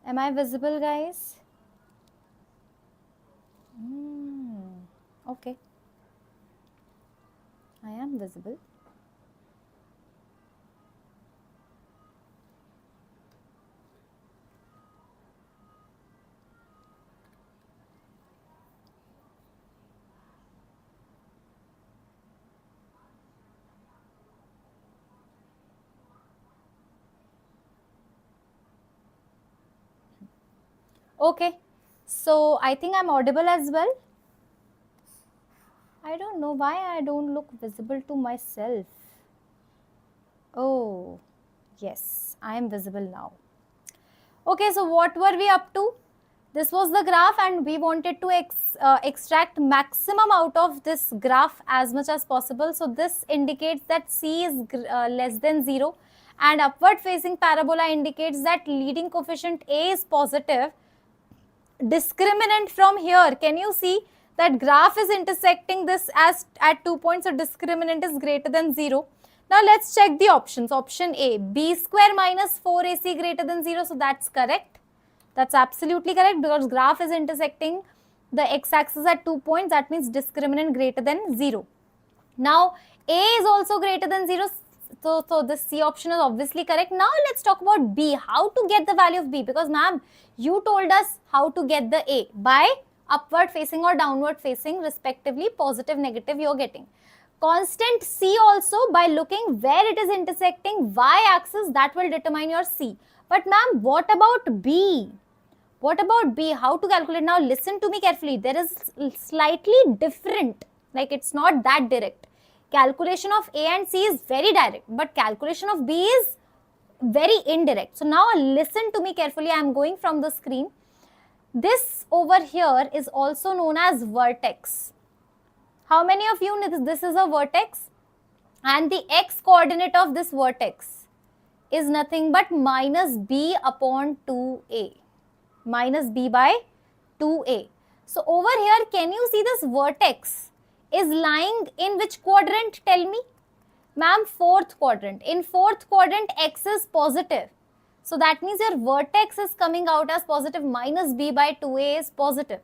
Am I visible, guys? Okay. I am visible. Okay. So I think I'm audible as well. I don't know why I don't look visible to myself. Oh, yes, I am visible now. Okay, so what were we up to? This was the graph and we wanted to extract maximum out of this graph as much as possible. So this indicates that C is less than 0 and upward facing parabola indicates that leading coefficient A is positive. Discriminant from here, can you see that graph is intersecting this as at 2 points, so discriminant is greater than 0. Now let's check the options. Option A, B square minus 4AC greater than 0, so that's correct. That's absolutely correct because graph is intersecting the x-axis at 2 points, that means discriminant greater than 0. Now A is also greater than 0, so the C option is obviously correct. Now let's talk about B, how to get the value of B, because ma'am, you told us how to get the A by upward facing or downward facing respectively, positive, negative you're getting. Constant C also by looking where it is intersecting y-axis, that will determine your C. But ma'am, what about B? What about B? How to calculate? Now listen to me carefully. There is slightly different, like it's not that direct. Calculation of A and C is very direct, but calculation of B is very indirect. So now listen to me carefully. I am going from the screen. This over here is also known as vertex. How many of you know this is a vertex? And the x coordinate of this vertex is nothing but minus b upon 2a. Minus b by 2a. So over here, can you see this vertex is lying in which quadrant? Tell me. Ma'am, fourth quadrant. In fourth quadrant, x is positive. So that means your vertex is coming out as positive. Minus b by 2a is positive.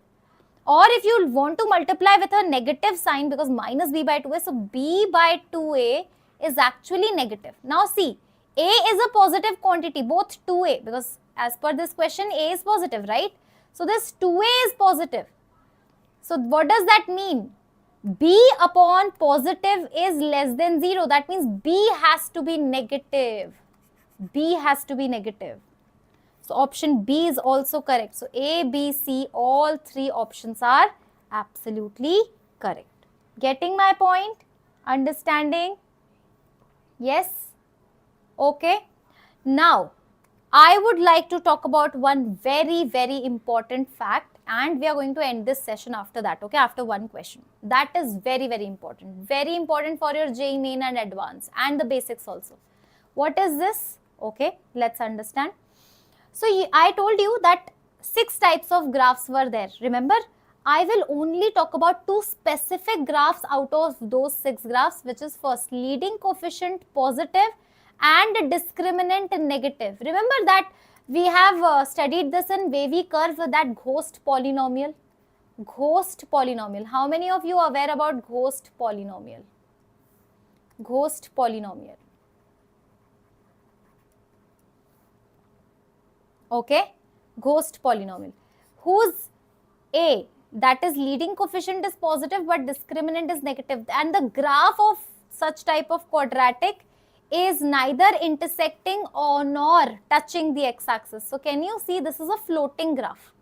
Or if you want to multiply with a negative sign, because minus b by 2a, so b by 2a is actually negative. Now see, a is a positive quantity, both 2a, because as per this question, a is positive, right? So this 2a is positive. So what does that mean? B upon positive is less than 0. That means B has to be negative. B has to be negative. So option B is also correct. So A, B, C, all three options are absolutely correct. Getting my point? Understanding? Yes? Okay. Now, I would like to talk about one very, very important fact, and we are going to end this session after that, okay, after one question. That is very, very important for your JEE main and advanced and the basics also. What is this? Okay, let's understand. So I told you that 6 types of graphs were there. Remember, I will only talk about 2 specific graphs out of those 6 graphs, which is first leading coefficient positive and discriminant negative. Remember that we have studied this in wavy curve, that ghost polynomial. Ghost polynomial. How many of you are aware about ghost polynomial? Ghost polynomial. Okay, ghost polynomial, whose A, that is leading coefficient is positive but discriminant is negative, and the graph of such type of quadratic is neither intersecting or nor touching the x-axis. So can you see this is a floating graph?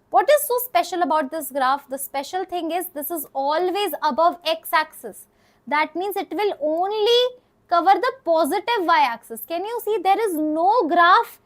What is so special about this graph? The special thing is this is always above x-axis. That means it will only cover the positive y-axis. Can you see there is no graph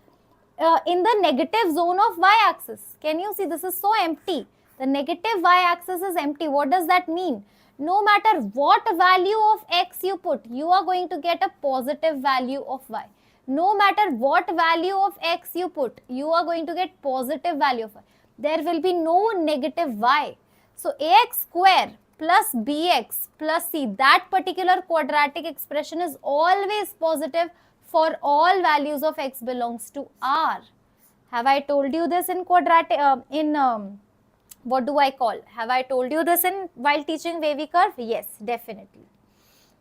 in the negative zone of y-axis? Can you see this is so empty? The negative y-axis is empty. What does that mean? No matter what value of x you put, you are going to get a positive value of y. No matter what value of x you put, you are going to get positive value of y. There will be no negative y. So ax square plus bx plus c, that particular quadratic expression is always positive for all values of x belongs to R. Have I told you this in quadratic, what do I call? Have I told you this in while teaching wavy curve? Yes, definitely.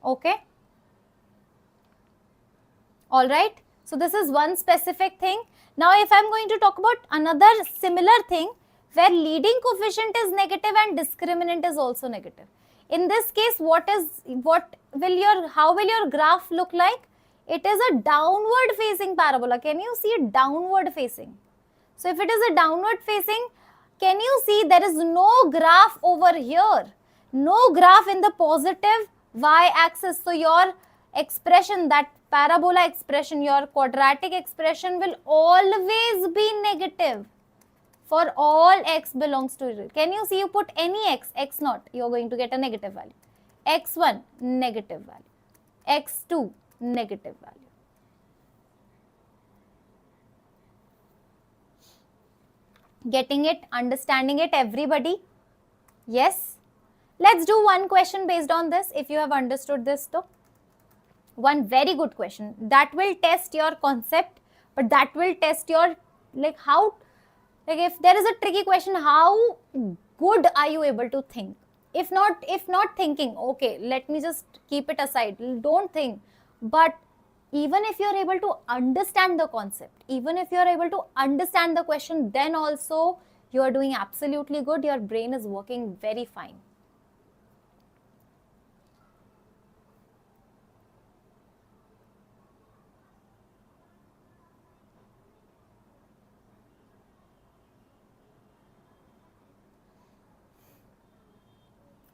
Okay. All right. So this is one specific thing. Now, if I'm going to talk about another similar thing where leading coefficient is negative and discriminant is also negative. In this case, how will your graph look like? It is a downward facing parabola. Can you see it downward facing? So if it is a downward facing, can you see there is no graph over here? No graph in the positive y-axis. So your expression, that parabola expression, your quadratic expression will always be negative for all x belongs to 0. Can you see, you put any x naught, you are going to get a negative value. x1, negative value. x2, negative value. Getting it, understanding it, everybody? Yes? Let's do one question based on this, if you have understood this though. One very good question that will test your concept, but that will test your, if there is a tricky question, how good are you able to think? If not thinking, okay, let me just keep it aside, don't think. But even if you are able to understand the concept, even if you are able to understand the question, then also you are doing absolutely good. Your brain is working very fine.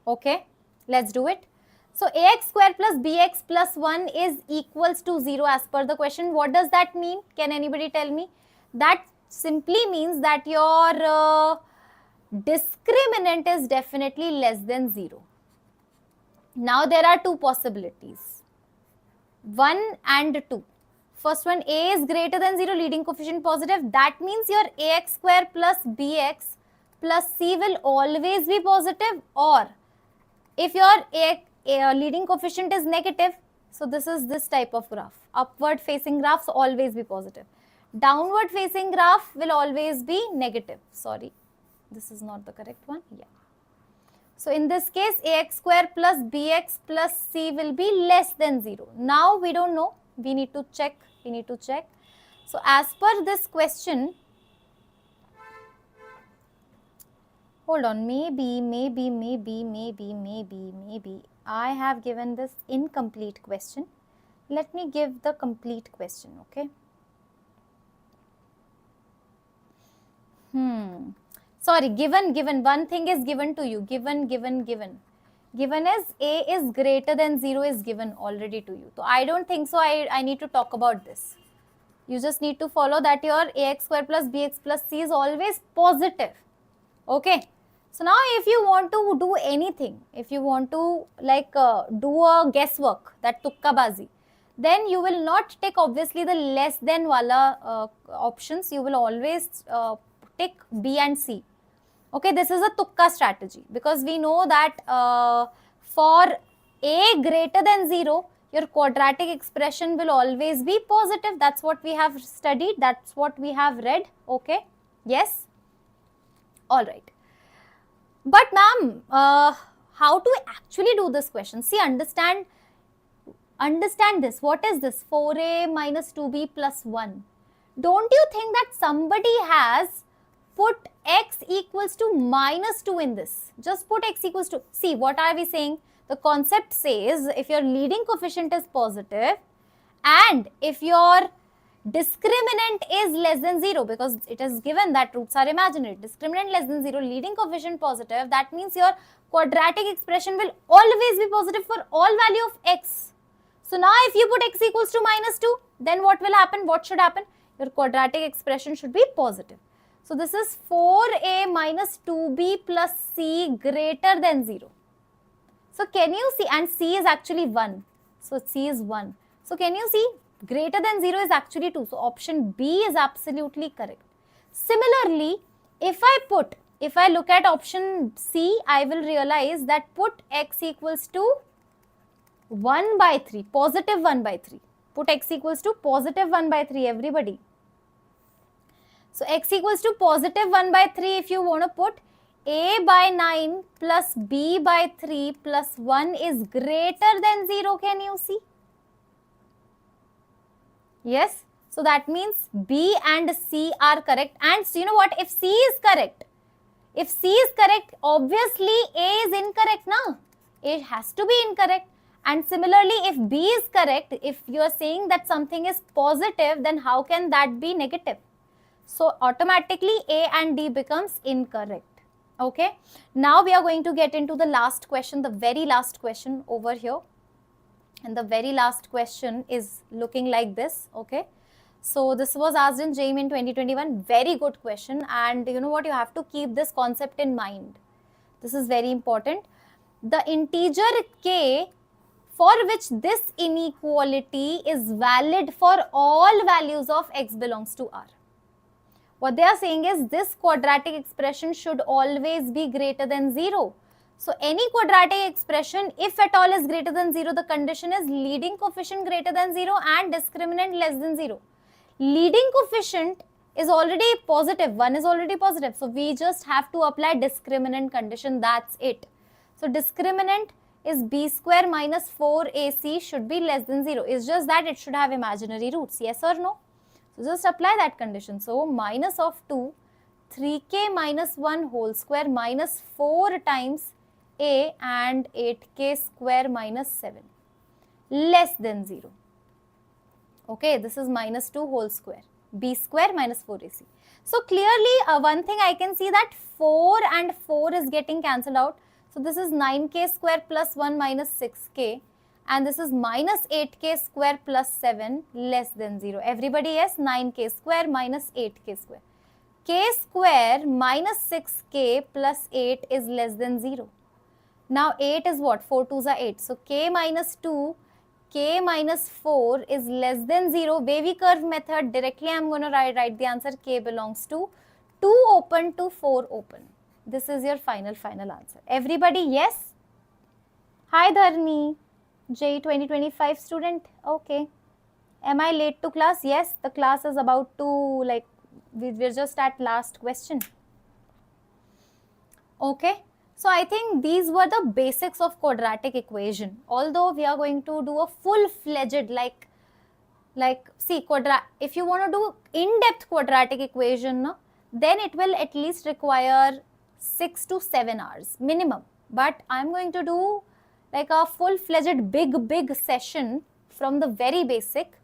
Okay, let's do it. So ax square plus bx plus 1 is equals to 0 as per the question. What does that mean? Can anybody tell me? That simply means that your discriminant is definitely less than 0. Now there are two possibilities, 1 and 2. First one, a is greater than 0, leading coefficient positive. That means your ax square plus bx plus c will always be positive. Or if your leading coefficient is negative, so this is this type of graph. Upward facing graphs always be positive. Downward facing graph will always be negative. Sorry, this is not the correct one. Yeah. So in this case, ax square plus bx plus c will be less than 0. Now we don't know. We need to check. So as per this question, hold on, maybe I have given this incomplete question. Let me give the complete question, okay? Sorry, given, one thing is given to you, given. Given is a is greater than 0 is given already to you. So I don't think so I need to talk about this. You just need to follow that your ax square plus bx plus c is always positive, okay? So now if you want to do anything, if you want to do a guesswork, that tukkabazi, then you will not take obviously the less than wala options. You will always take B and C. Okay, this is a tukka strategy because we know that for a greater than 0, your quadratic expression will always be positive. That's what we have studied. That's what we have read. Okay, yes? All right. But ma'am, how to actually do this question? See, understand this. What is this? 4a minus 2b plus 1. Don't you think that somebody has put x equals to minus 2 in this? Just put x equals to, see, what are we saying? The concept says if your leading coefficient is positive and if your discriminant is less than 0, because it is given that roots are imaginary, discriminant less than 0, leading coefficient positive, that means your quadratic expression will always be positive for all value of x. So now if you put x equals to minus 2, then what will happen? What should happen? Your quadratic expression should be positive. So this is 4a minus 2b plus c greater than 0. So can you see, and c is actually 1. So c is 1. So can you see, greater than 0 is actually 2. So option B is absolutely correct. Similarly, if I put if I look at option C, I will realize that put x equals to 1 by 3, positive 1 by 3. Put x equals to positive 1 by 3, everybody. So x equals to positive 1 by 3, if you want to put a by 9 plus b by 3 plus 1 is greater than 0, can you see? Yes, so that means B and C are correct. And so you know what, if C is correct, obviously A is incorrect now. A has to be incorrect. And similarly, if B is correct, if you are saying that something is positive, then how can that be negative? So automatically A and D becomes incorrect. Okay. Now we are going to get into the last question, the very last question over here. And the very last question is looking like this. Okay. So this was asked in JEE in 2021. Very good question. And you know what? You have to keep this concept in mind. This is very important. The integer k for which this inequality is valid for all values of x belongs to R. What they are saying is this quadratic expression should always be greater than 0. So any quadratic expression, if at all, is greater than 0, the condition is leading coefficient greater than 0 and discriminant less than 0. Leading coefficient is already positive, 1 is already positive. So we just have to apply discriminant condition, that's it. So discriminant is b square minus 4ac should be less than 0. It's just that it should have imaginary roots, yes or no? So just apply that condition. So minus of 2, 3k minus 1 whole square minus 4 times a and 8k square minus 7 less than 0. Okay, this is minus 2 whole square, b square minus 4ac. So clearly one thing I can see that 4 and 4 is getting cancelled out. So this is 9k square plus 1 minus 6k. And this is minus 8k square plus 7 less than 0. Everybody, yes, 9k square minus 8k square. K square minus 6k plus 8 is less than 0. Now 8 is what? 4 2s are 8. So k minus 2, k minus 4 is less than 0. Wavy curve method, directly I am going to write the answer. K belongs to 2 open to 4 open. This is your final answer. Everybody, yes? Hi Dharni. JEE 2025 student, okay. Am I late to class? Yes, the class is about to, like, we're just at last question. Okay, so I think these were the basics of quadratic equation. Although we are going to do a full-fledged, see, if you want to do in-depth quadratic equation, no, then it will at least require 6 to 7 hours minimum. But I'm going to do like a full-fledged big session from the very basic,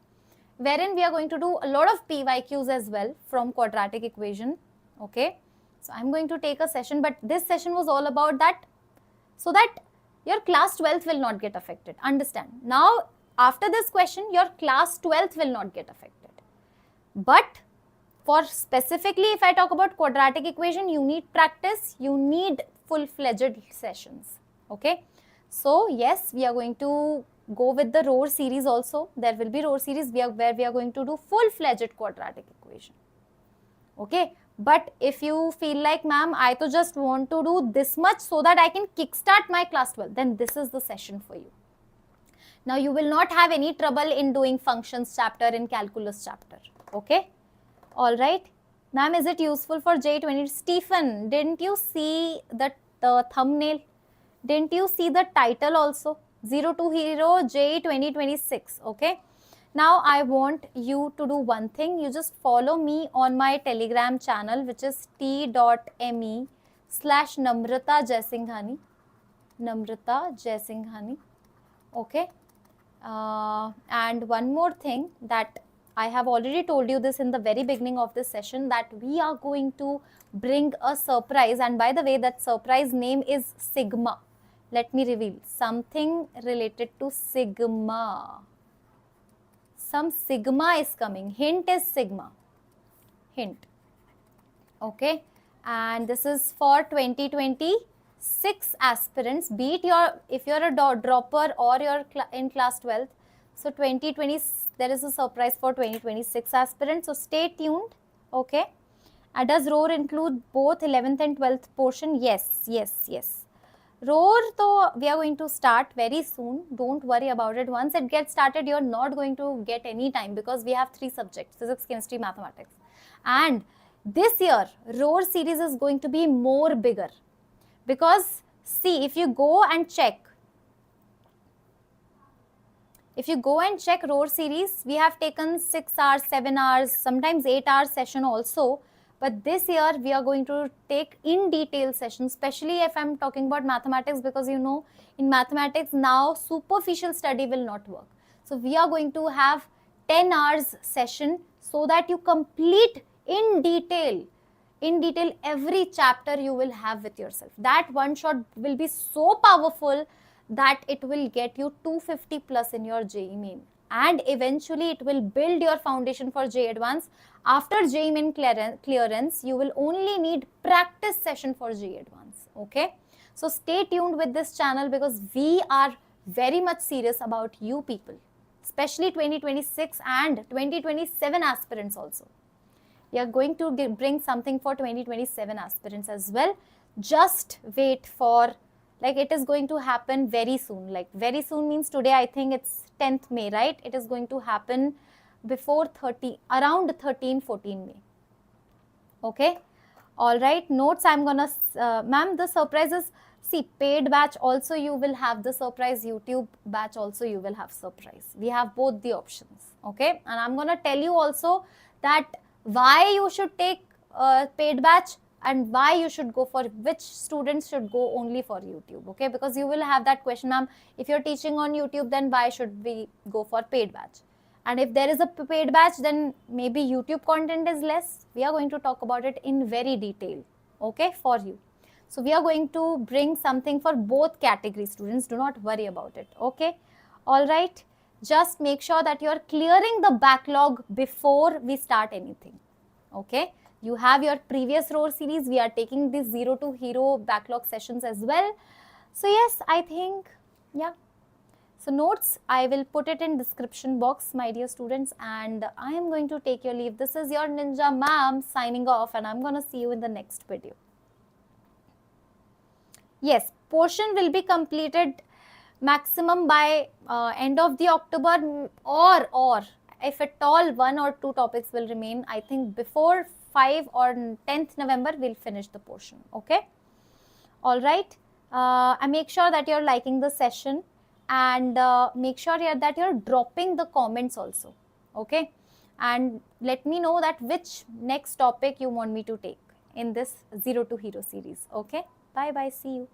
wherein we are going to do a lot of PYQs as well from quadratic equation. Okay, so I'm going to take a session, but this session was all about that, so that your class 12th will not get affected. Understand? Now, after this question, your class 12th will not get affected. But for specifically, if I talk about quadratic equation, you need practice, you need full-fledged sessions. Okay. So yes, we are going to go with the row series also. There will be row series where we are going to do full-fledged quadratic equation. Okay. But if you feel like, ma'am, I to just want to do this much so that I can kickstart my class 12, then this is the session for you. Now you will not have any trouble in doing functions chapter in calculus chapter. Okay. All right. Ma'am, is it useful for JEE 20? Stephen, didn't you see the thumbnail? Didn't you see the title also? 0 to Hero JEE 2026. Okay. Now I want you to do one thing. You just follow me on my Telegram channel, which is t.me/Namrata Jaisinghani. Namrata Jaisinghani. Okay. And one more thing, that I have already told you this in the very beginning of this session, that we are going to bring a surprise. And by the way, that surprise name is Sigma. Let me reveal something related to Sigma. Some Sigma is coming. Hint is Sigma. Hint. Okay. And this is for 2026 aspirants. Be it if you're a dropper or you're in class 12th. So 2020, there is a surprise for 2026 aspirants. So stay tuned. Okay. Does ROAR include both 11th and 12th portion? Yes. ROAR, though, we are going to start very soon. Don't worry about it. Once it gets started, you're not going to get any time because we have 3 subjects: physics, chemistry, mathematics. And this year, ROAR series is going to be more bigger because see, if you go and check ROAR series, we have taken 6 hours, 7 hours, sometimes 8 hours session also. But this year we are going to take in detail sessions, especially if I'm talking about mathematics, because you know in mathematics now superficial study will not work. So we are going to have 10 hours session so that you complete in detail every chapter you will have with yourself. That one shot will be so powerful that it will get you 250 plus in your JEE main, and eventually it will build your foundation for JEE Advanced. After JEE main clearance, you will only need practice session for JEE Advanced. Okay, so stay tuned with this channel because we are very much serious about you people, especially 2026 and 2027 aspirants also. We are going to bring something for 2027 aspirants as well. Just wait for, like, it is going to happen very soon. Like, very soon means today I think it's 10th May, right? It is going to happen before around 13-14 May. Okay, all right. Notes I'm gonna ma'am, the surprises, see, paid batch also you will have the surprise, YouTube batch also you will have surprise. We have both the options. Okay, and I'm gonna tell you also that why you should take paid batch and why you should go for, which students should go only for YouTube. Okay, because you will have that question, ma'am, if you're teaching on YouTube, then why should we go for paid batch? And if there is a paid batch, then maybe YouTube content is less. We are going to talk about it in very detail, okay, for you. So we are going to bring something for both category students. Do not worry about it. Okay, all right. Just make sure that you are clearing the backlog before we start anything. Okay, you have your previous ROAR series. We are taking this 0 to hero backlog sessions as well. So yes, I think, yeah. So notes, I will put it in description box, my dear students, and I am going to take your leave. This is your Ninja ma'am signing off, and I'm going to see you in the next video. Yes, portion will be completed maximum by end of the October, or if at all 1 or 2 topics will remain, I think before 5 or 10th November we'll finish the portion. Okay, all right. I make sure that you're liking the session, and make sure that you're dropping the comments also. Okay, and let me know that which next topic you want me to take in this 0 to hero series. Okay, bye bye, see you.